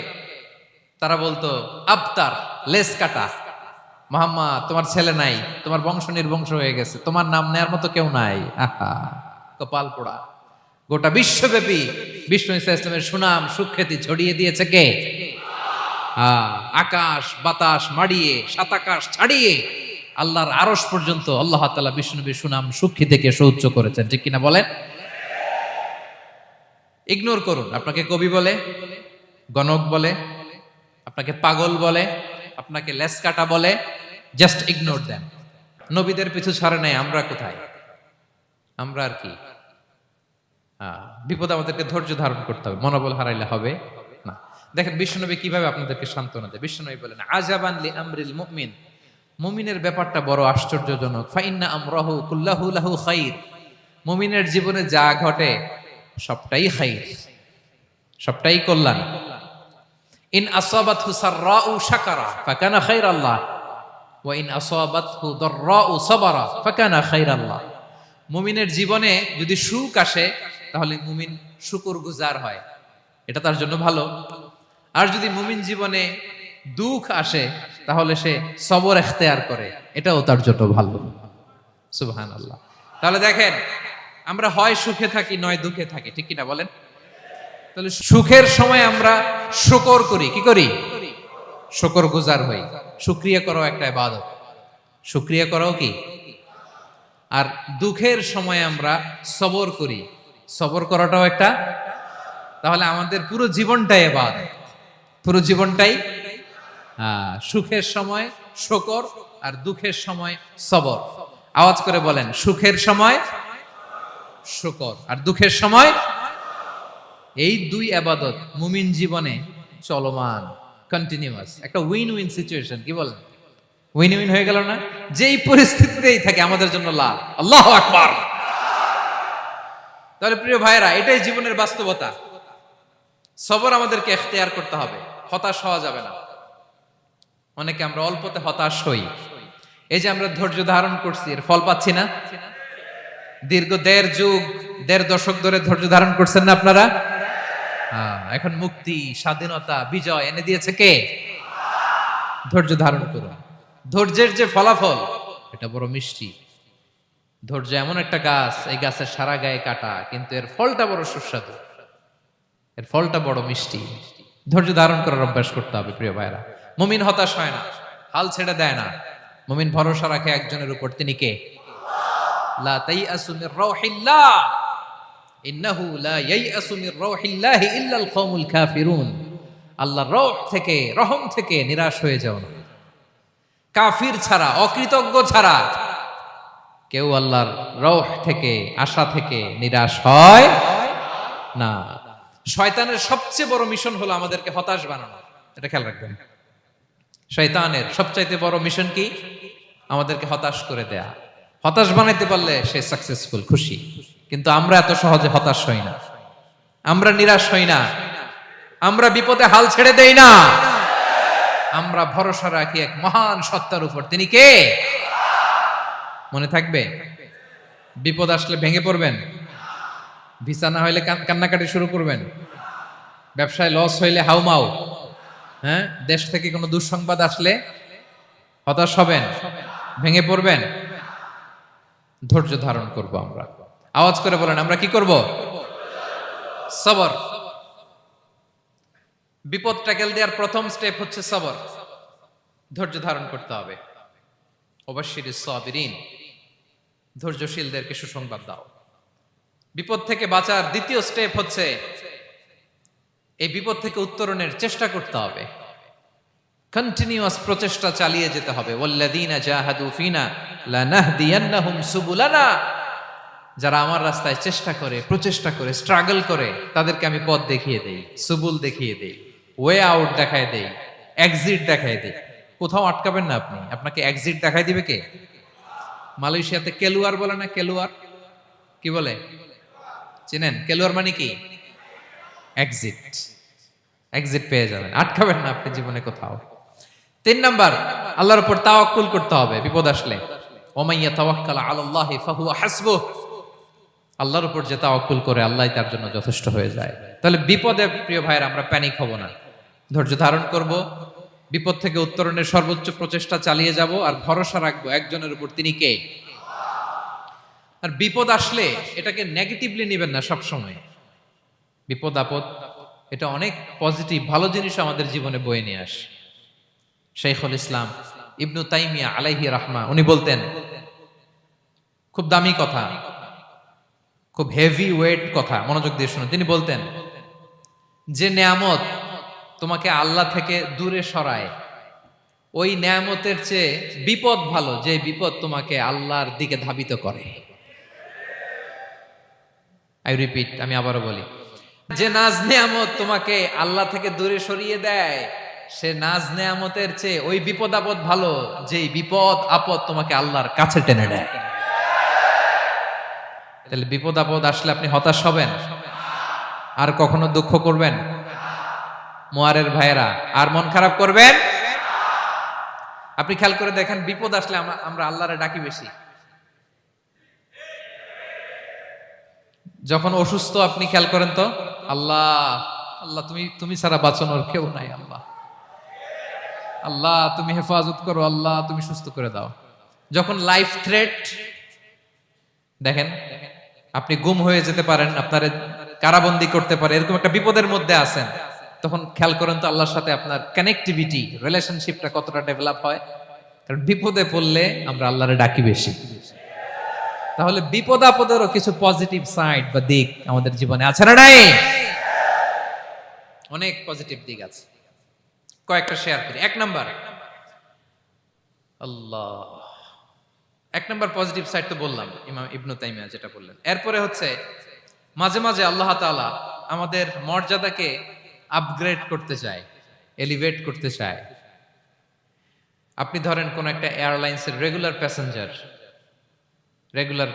তারা বলতো আবতার, লেস কাটা। মুহাম্মদ, তোমার ছেলে নাই, তোমার বংশ নির্বংশ হয়ে গেছে, তোমার নাম নেয়ার মতো কেউ নাই। আহা, কপাল পোড়া। গোটা বিশ্বব্যাপী বিষ্ণু ঈসা ইসলামের সুনাম সুখ্যাতি ছড়িয়ে দিয়েছে কে? আকাশ বাতাস মাড়িয়ে, সাত আকাশ ছাড়িয়ে আল্লাহর আরশ পর্যন্ত আল্লাহ তাআলা বিষ্ণু নবীর সুনাম সুখ্যাতিকে সুউচ্চ করেছেন। ঠিক কিনা বলেন? ইগনোর করুন। আপনাকে কবি বলে, গণক বলে, আপনাকে পাগল বলে, আপনাকে লেসকাটা বলে, জাস্ট ইগনোর দেন। নবীদের পিছু ছাড়ে নাই, আমরা কোথায়? আমরা আর কি? বিপদ আমাদেরকে ধৈর্য ধারণ করতে হবে, মনোবল হারাইলে হবে না। দেখেন বিশ্বনবী কিভাবে আপনাদেরকে সান্ত্বনা দেয়। বিশ্বনবী বলেন, আজাবান লি আমরিল মুমিন। মুমিনের ব্যাপারটা বড় আশ্চর্যজনক। ফাইন্না আমরাহু কুল্লাহু লাহু খাইর। মুমিনের জীবনে যা ঘটে সবটাই খাইর, সবটাই কল্যাণ। ইন আসাবাতহু সাররাউ শাকারা ফাকানা খাইরাল্লাহ ওয়া ইন আসাবাতহু দাররাউ সাবারা ফাকানা খাইরাল্লাহ। মুমিনের জীবনে যদি সুখ আসে তাহলে মুমিন শুকরগুজার হয়, এটা তার জন্য ভালো। আর যদি মুমিন জীবনে দুঃখ আসে তাহলে সে সবর ইখতিয়ার করে, এটাও তার জন্য ভালো। সুবহানাল্লাহ। তাহলে দেখেন, আমরা হয় সুখে থাকি নয় দুঃখে থাকি। ঠিক কিনা বলেন? তাহলে সুখের সময় আমরা শুকর করি। কি করি? শুকরগুজার হই। শুকরিয়া করাও একটা ইবাদত। শুকরিয়া করাও কি? আর দুঃখের সময় আমরা সবর করি। সবর করাটাও একটা। তাহলে আমাদের পুরো জীবনটাই ইবাদত, পুরো জীবনটাই। সুখের সময় শুকর আর দুঃখের সময় সবর। আওয়াজ করে বলেন, সুখের সময় শুকর আর দুঃখের সময়। এই দুই ইবাদত মুমিন জীবনে চলমান, কন্টিনিউয়াস, একটা উইন উইন সিচুয়েশন। কি বলেন? উইন উইন হয়ে গেল না? যেই পরিস্থিতিতেই থাকে আমাদের জন্য লাভ। আল্লাহু আকবার। তাহলে প্রিয় ভাইরা, এটাই জীবনের বাস্তবতা। সবর আমাদেরকে ইখতিয়ার করতে হবে, হতাশ হওয়া যাবে না। অনেকে আমরা অল্পতে হতাশ হই। এই যে আমরা ধৈর্য ধারণ করছি, এর ফল পাচ্ছি না। দীর্ঘ 1.5 যুগ 1.5 দশক ধরে ধৈর্য ধারণ করছেন না আপনারা? এখন মুক্তি, স্বাধীনতা, বিজয় এনে দিয়েছে কে? ধৈর্য ধারণ করুন। ধৈর্যের যে ফলাফল এটা বড় মিষ্টি। ধৈর্য এমন একটা গাছ, এই গাছের সারা গায়ে কাটা, কিন্তু এর ফলটা বড় সুস্বাদু, এর ফলটা বড় মিষ্টি। ধৈর্য ধারণ করার অভ্যাস করতে হবে প্রিয় ভাইরা। মুমিন হতাশ হয় না, হাল ছেড়ে দেয় না। মুমিন ভরসা রাখে একজনের উপর, তিনি কে? লা তাইআসু মির রাউহিল্লাহ ইন্নাহু লা ইয়াইআসু মির রাউহিল্লাহি ইল্লাল কওমুল কাফিরুন। আল্লাহর রহ থেকে, রহম থেকে নিরাশ হয়ে যাও না। কাফির ছাড়া, অকৃতজ্ঞ ছাড়া কেউ আল্লাহর রহ থেকে, আশা থেকে নিরাশ হয় না। শয়তানের সবচেয়ে বড় মিশন হলো আমাদেরকে হতাশ বানানো, এটা খেয়াল রাখবেন। শয়তানের সবচাইতে বড় মিশন কি? আমাদেরকে হতাশ করে দেয়া। হতাশ বানাইতে পারলে সে সাকসেসফুল, খুশি। কিন্তু আমরা এত সহজে হতাশ হই না, আমরা নিরাশ হই না, আমরা বিপদে হাল ছেড়ে দেই না। আমরা ভরসা রাখি এক মহান সত্তার উপর, তিনি কে? মনে থাকবে? বিপদ আসলে ভেঙে পড়বেন, ভিসা না হইলে কান্নাকাটি শুরু করবেন, ব্যবসায় লস হইলে হাউমাউ, হ্যাঁ, দেশ থেকে কোনো দুঃসংবাদ আসলে হতাশ হবেন, ভেঙে পড়বেন। ধৈর্য ধারণ করব আমরা। আওয়াজ করে বলেন, আমরা কি করব? সবর। বিপদ ট্যাকেল দেওয়ার প্রথম স্টেপ হচ্ছে সবর, ধৈর্য ধারণ করতে হবে। ওয়াবাশশিরিস সাবিরিন, ধৈর্যশীলদেরকে সুসংবাদ দাও। বিপদ থেকে বাঁচার দ্বিতীয় স্টেপ হচ্ছে এই বিপদ থেকে উত্তরণের চেষ্টা করতে হবে, কন্টিনিউয়াস প্রচেষ্টা চালিয়ে যেতে হবে। ওয়াল্লাযীনা জাহাদু ফিনা লানাহদিয়ান্নাহুম সুবুলানা, যারা আমার রাস্তায় চেষ্টা করে, প্রচেষ্টা করে, স্ট্রাগল করে, তাদেরকে আমি পথ দেখিয়ে দেই, সুবুল দেখিয়ে দেই, ওয়ে আউট দেখায় দেই, এক্সিট দেখায় দেই। কোথাও আটকাবেন না আপনি, আপনাকে এক্সিট দেখায় দিবে কে? মালয়েশিয়াতে কেলুয়ার বলে না, কেলুয়ার কি বলে চিনেন? কেলুয়ার মানে কি? এক্সিট। এক্সিট পেয়ে যাবেন, আটকাবেন না আপনি জীবনে কোথাও। 3 নাম্বার, আল্লাহর উপর তাওয়াক্কুল করতে হবে বিপদ আসলে। ওমাইয়া তাওয়াক্কাল আলাল্লাহি ফাহুয়া হাসবুহ, আল্লাহর উপর যে তাওয়াক্কুল করে আল্লাহই তার জন্য যথেষ্ট হয়ে যায়। তাহলে বিপদে প্রিয় ভাইয়ের আমরা প্যানিক হব না, ধৈর্য ধারণ করব, বিপদ থেকে উত্তরণের সর্বোচ্চ প্রচেষ্টা চালিয়ে যাব, আর ভরসা রাখবো একজনের উপর, তিনি কে? আর বিপদ আসলে এটাকে নেগেটিভলি নেবেন না সব সময়। বিপদ আপদ এটা অনেক পজিটিভ, ভালো জিনিস আমাদের জীবনে বয়ে নিয়ে আসে। শাইখুল ইসলাম ইবনু তাইমিয়া আলাইহি রাহমা, উনি বলতেন, খুব দামি কথা, খুব হেভি ওয়েট কথা, মনোযোগ দিয়ে শুনুন। তিনি বলতেন, যে নেয়ামত তোমাকে আল্লাহ থেকে দূরে সরায়, ওই নেয়ামতের চেয়ে বিপদ ভালো, যে বিপদ তোমাকে আল্লাহর দিকে ধাবিত করে। আই রিপিট, আমি আবারও বলি, যে নাজ নেয়ামত তোমাকে আল্লাহ থেকে দূরে সরিয়ে দেয়, সে নাজ নেয়ামতের চেয়ে ওই বিপদ আপদ ভালো, যে বিপদ আপদ তোমাকে আল্লাহর কাছে টেনে নেয়। তাহলে বিপদ আপদ আসলে আপনি হতাশ হবেন? আর কখনো দুঃখ করবেন? মোয়ারের ভাইয়েরা, আর মন খারাপ করবেন? আপনি খেয়াল করে দেখেন, বিপদ আসলে আমরা আল্লাহরে ডাকি বেশি। যখন অসুস্থ আপনি খেয়াল করেন তো, আল্লাহ আল্লাহ তুমি ছাড়া বাঁচানোর কেউ নাই, আল্লাহ আল্লাহ তুমি হেফাজত করো, আল্লাহ তুমি সুস্থ করে দাও। যখন লাইফ থ্রেট, দেখেন আপনি গুম হয়ে যেতে পারেন, আপনার কারাবন্দী করতে পারে, এরকম একটা বিপদের মধ্যে আছেন, তখন খেয়াল করেন তো আল্লাহর সাথে আপনার কানেক্টিভিটি, রিলেশনশিপটা কতটা ডেভেলপ হয়। কারণ বিপদে পড়লে আমরা আল্লাহরে ডাকি বেশি। তাহলে বিপদ আপদেরও কিছু পজিটিভ সাইড বা দিক আমাদের জীবনে আছে না নাই? অনেক পজিটিভ দিক আছে, কয়েকটা শেয়ার করি। 1 নাম্বার, আল্লাহ 1 নাম্বার পজিটিভ সাইড তো বললাম, ইমাম ইবনু তাইমিয়া যেটা বললেন। এরপরে হচ্ছে মাঝে মাঝে আল্লাহ তাআলা আমাদের মর্যাদাকে আপগ্রেড করতে চায়, এলিভেট করতে চায়। আপনি ধরেন কোন একটা এয়ারলাইন্সের রেগুলার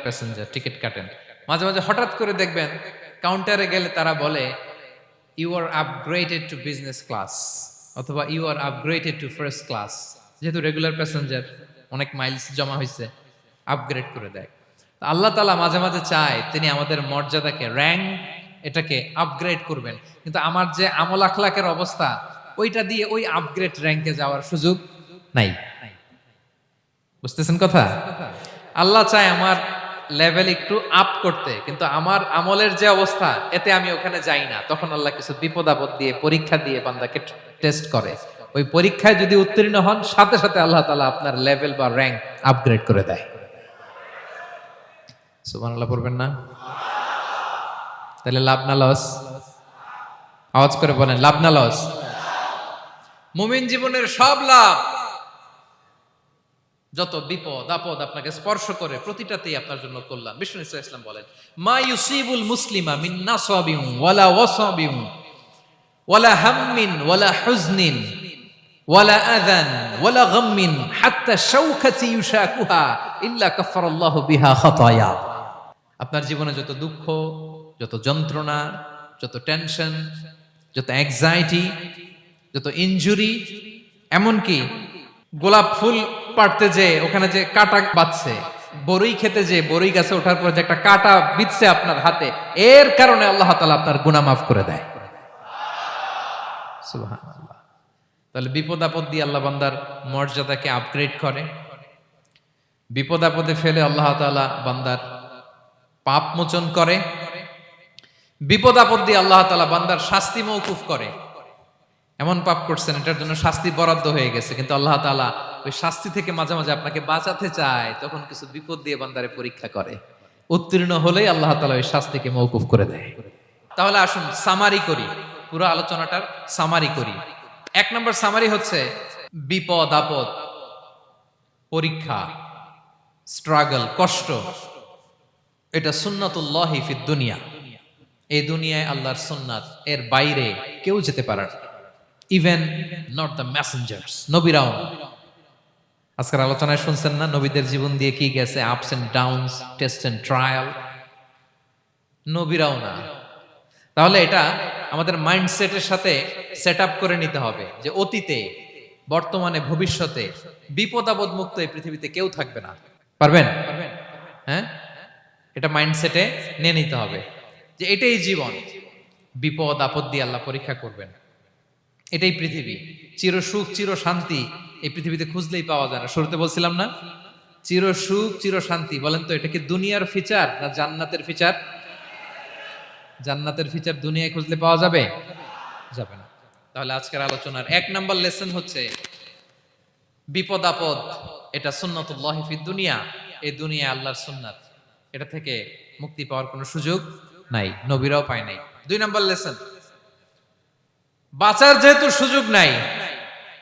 প্যাসেঞ্জার টিকিট কাটেন, মাঝে মাঝে হঠাৎ করে দেখবেন কাউন্টারে গেলে তারা বলে, you are upgraded to business class, অথবা you are upgraded to first class. যেহেতু রেগুলার প্যাসেঞ্জার, অনেক মাইলস জমা হয়েছে, আপগ্রেড করে দেয়। আল্লাহ তাআলা মাঝে মাঝে চায় তিনি আমাদের মর্যাদাকে, র্যাঙ্ক, এটাকে আপগ্রেড করবেন। কিন্তু আমার যে আমল আখলাকের অবস্থা, ওইটা দিয়ে ওই আপগ্রেড র্যাঙ্কে যাওয়ার সুযোগ নাই। বুঝতেছেন কথা? আল্লাহ চায় আমার লেভেল একটু আপ করতে, কিন্তু আমার আমলের যে অবস্থা এতে আমি ওখানে যাই না। তখন আল্লাহ কিছু বিপদ আপদ দিয়ে পরীক্ষা দিয়ে বান্দাকে টেস্ট করে। ওই পরীক্ষায় যদি উত্তীর্ণ হন, সাথে সাথে আল্লাহ তাআলা আপনার লেভেল বা র্যাঙ্ক আপগ্রেড করে দেয়। সুবহানাল্লাহ পড়বেন না? তাহলে লাভ না লস? আওয়াজ করে বলেন, লাভ না লস? মুমিন জীবনের সব লাভ। যত বিপদ আপদ আপনাকে স্পর্শ করে প্রতিটাতেই আপনার জন্য কল্যাণ। বিষ্ণু ইসলাম বলেন, মা ইউসিবুল মুসলিমা মিন নাসাবিন ওয়ালা ওয়াসাবিন ওয়ালা হাম্মিন ওয়ালা হুজনিন ওয়ালা আযান ওয়ালা গাম্মিন হাত্তা শাওকাতি ইউশাকুহা ইল্লা কাফারাল্লাহু বিহা খাতায়া। আপনার জীবনে যত দুঃখ, যত যন্ত্রণা, যত টেনশন, যত অ্যাংজাইটি, যত ইনজুরি, এমনকি গোলাপ ফুল পাড়তে যে ওখানে যে কাটা বাঁধছে, বড়ই খেতে যে বড়ই গাছে ওঠার পর যে একটা কাটা বিঁধছে আপনার হাতে, এর কারণে আল্লাহ তাআলা আপনার গুনাহ মাফ করে দেয়। সুবহানাল্লাহ। তাহলে বিপদ আপদ দিয়ে আল্লাহ বান্দার মর্যাদাকে আপগ্রেড করে। বিপদ আপদে ফেলে আল্লাহ তাআলা বান্দার পাপ মোচন করে। বিপদ আপদ দিয়ে আল্লাহ তাআলা বান্দার শাস্তি মওকুফ করে। এমন পাপ করছেন এটার জন্য শাস্তি বরাদ্দ হয়ে গেছে, কিন্তু আল্লাহ তাআলা ওই শাস্তি থেকে মাঝে মাঝে আপনাকে বাঁচাতে চায়, তখন কিছু বিপদ দিয়ে বান্দারে পরীক্ষা করে। উত্তীর্ণ হলেই আল্লাহ তাআলা ওই শাস্তিকে মওকুফ করে দেয়। তাহলে আসুন সামারি করি, পুরো আলোচনাটার সামারি করি। 1 নম্বর সামারি হচ্ছে বিপদ আপদ, পরীক্ষা, স্ট্রাগল, কষ্ট, এটা সুন্নাতুল্লাহি ফিদ দুনিয়া। এই দুনিয়ায় আল্লাহর সুন্নাত, এর বাইরে কেউ যেতে পারে না। ইভেন নট দ্য মেসেঞ্জার্স, নবীরাও না। আজকের আলোচনায় শুনছেন না নবীদের জীবন দিয়ে কি গেছে, ups and downs, test and trial, নবীরাও না। তাহলে এটা আমাদের মাইন্ডসেটের সাথে সেট আপ করে নিতে হবে যে অতীতে, বর্তমানে, ভবিষ্যতে বিপদ আপদ মুক্ত এই পৃথিবীতে কেউ থাকবে না। পারবেন? হ্যাঁ, এটা মাইন্ডসেটে নিয়ে নিতে হবে যে এটাই জীবন, বিপদ আপদ দিয়ে আল্লাহ পরীক্ষা করবেন। এটাই পৃথিবী। চির সুখ চির শান্তি এই পৃথিবীতে খুঁজলেই পাওয়া যায় না। শুরুতে বলছিলাম না, চির সুখ চির শান্তি। বলেন তো এটা কি দুনিয়ার ফিচার না জান্নাতের ফিচার? জান্নাতের ফিচার দুনিয়ায় খুঁজলে পাওয়া যাবে? যাবে না। তাহলে আজকের আলোচনার 1 নম্বর লেসন হচ্ছে বিপদ আপদ এটা সুন্নাতুল্লাহি ফিদ দুনিয়া। এই দুনিয়া আল্লাহর সুন্নাত, এটা থেকে মুক্তি পাওয়ার কোনো সুযোগ নাই, নবীরাও পায় নাই। 2 নম্বর লেসন, বাঁচার যেহেতু সুযোগ নাই,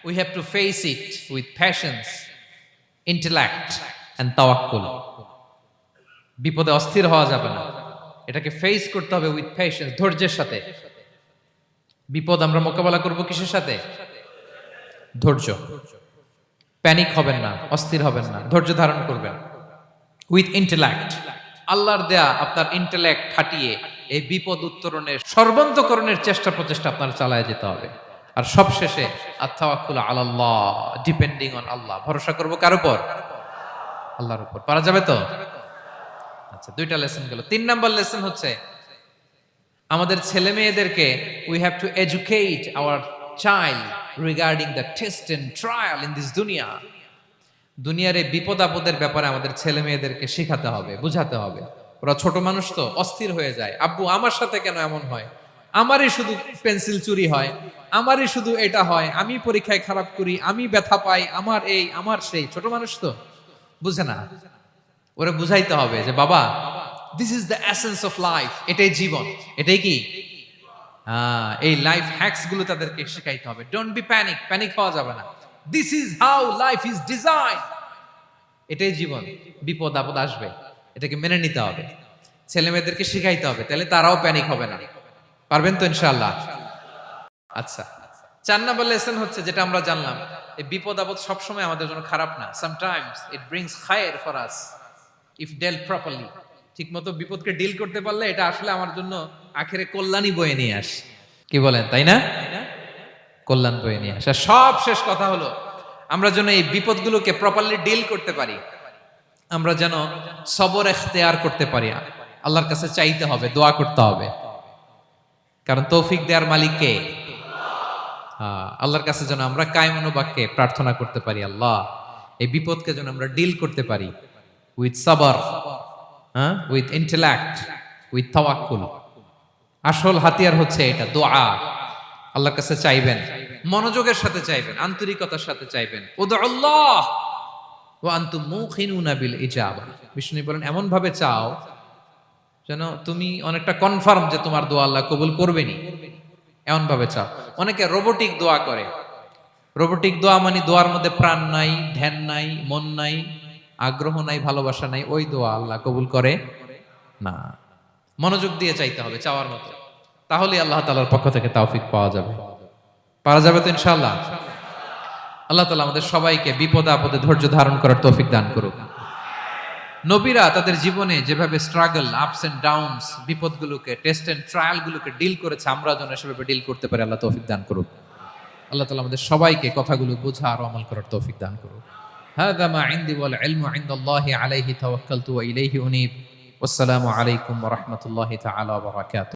we have to face it with patience, intellect and tawakkul. বিপদে অস্থির হওয়া যাবে না, এটাকে ফেস করতে হবে উইথ পেশেন্স, ধৈর্যের সাথে। বিপদ আমরা মোকাবেলা করব কিসের সাথে? ধৈর্য। প্যানিক হবেন না, অস্থির হবেন না, ধৈর্য ধারণ করবেন। উইথ ইন্টেলেক্ট, আল্লাহর দেয়া আপনার ইন্টেলেক্ট খাটিয়ে এই বিপদ উত্তরণের সর্বান্তকরণের চেষ্টা প্রচেষ্টা আপনার চালায় যেতে হবে। আর সবশেষে আত-তাওয়াক্কুল আলাল্লাহ, ডিপেন্ডিং অন আল্লাহ, ভরসা করব কার উপর? আল্লাহর উপর। পারা যাবে তো? আচ্ছা, 2টা লেসন গেল। 3 নাম্বার লেসন হচ্ছে আমাদের ছেলে মেয়েদেরকে we have to educate our child regarding the test and trial in this দুনিয়া। দুনিয়ার এই বিপদ আপদের ব্যাপারে আমাদের ছেলে মেয়েদেরকে শেখাতে হবে, বুঝাতে হবে। ওরা ছোট মানুষ তো, অস্থির হয়ে যায়। আব্বু আমার সাথে কেন এমন হয়? আমারই শুধু পেন্সিল চুরি হয়, আমারই শুধু এটা হয়, আমি পরীক্ষায় খারাপ করি, আমি ব্যথা পাই, আমার এই আমার সেই। ছোট মানুষ তো বুঝে না। ওরা বুঝাইতে হবে যে বাবা, this is the essence of life, এটাই জীবন। এটাই কি? এই লাইফ হ্যাকস গুলো তাদেরকে শেখাইতে হবে। ডোন্ট বি প্যানিক, প্যানিক হওয়া যাবে না। This is how life is design, এটাই জীবন। বিপদ আপদ আসবে, এটাকে মেনে নিতে হবে, ছেলে মেয়েদেরকে শিখাইতে হবে, তাহলে তারাও প্যানিক হবে না। পারবেন তো ইনশাআল্লাহ? আচ্ছা, 4 নাম্বার লেসন হচ্ছে যেটা আমরা জানলাম, এই বিপদ আপদ সবসময় আমাদের জন্য খারাপ না। সামটাইমস ইট ব্রিংস খায়ের for us if dealt properly. ঠিক মতো বিপদকে ডিল করতে পারলে এটা আসলে আমার জন্য আখেরে কল্যাণই বয়ে নিয়ে আসে। কি বলেন, তাই না? কল্যাণ বয়ে নিয়ে আসে। সব শেষ কথা হলো আমরা যেন এই বিপদগুলোকে প্রপারলি ডিল করতে পারি, আমরা যেন সবর ইখতিয়ার করতে পারি। আল্লাহর কাছে চাইতে হবে, দোয়া করতে হবে, কারণ তৌফিক দেওয়ার মালিক কে? আল্লাহর কাছে যেন আমরা কায়মনোবাক্যে প্রার্থনা করতে পারি, আল্লাহ এই বিপদকে যেন আমরা ডিল করতে পারি উইথ সাবার, হ্যাঁ, উইথ ইন্টেলেক্ট, উইথ তাওয়াক্কুল। আসল হাতিয়ার হচ্ছে এটা, দোয়া। আল্লাহর কাছে চাইবেন, মনোযোগের সাথে চাইবেন, আন্তরিকতার সাথে চাইবেন। উদুল্লাহ ওয়া আনতুম মুখিনুনা বিল ইজাবা। বিষ্ণু বলেন এমন ভাবে চাও যেন তুমি অনেকটা কনফার্ম যে তোমার দোয়া আল্লাহ কবুল করবেনই, এমন ভাবে চাও। অনেকে রোবোটিক দোয়া করে। রোবোটিক দোয়া মানে দোয়ার মধ্যে প্রাণ নাই, ধ্যান নাই, মন নাই, আগ্রহ নাই, ভালোবাসা নাই, ওই দোয়া আল্লাহ কবুল করে না। মনোযোগ দিয়ে চাইতে হবে চাওয়ার মতো, তাহলে আল্লাহ তাআলার পক্ষ থেকে তৌফিক পাওয়া যাবে। পারা যাবে তো ইনশাআল্লাহ। আল্লাহ তাআলা আমাদের সবাইকে বিপদে আপদে ধৈর্য ধারণ করার তৌফিক দান করুক। নবীরা তাদের জীবনে যেভাবে স্ট্রাগল, আপস এন্ড ডাউনস, বিপদগুলোকে, টেস্ট এন্ড ট্রায়াল গুলোকে ডিল করেছে, আমরা যেন সেভাবে ডিল করতে পারি। আল্লাহ তৌফিক দান করুক। আল্লাহ তাআলা আমাদের সবাইকে কথাগুলো বোঝা আর আমল করার তৌফিক দান করুক। হাযা মা ইনদি ওয়াল ইলমু ইনদাল্লাহি আলাইহি তাওয়াক্কালতু ওয়া ইলাইহি উনীব। ওয়াসসালামু আলাইকুম ওয়া রাহমাতুল্লাহি তাআলা ওয়া বারাকাতুহু।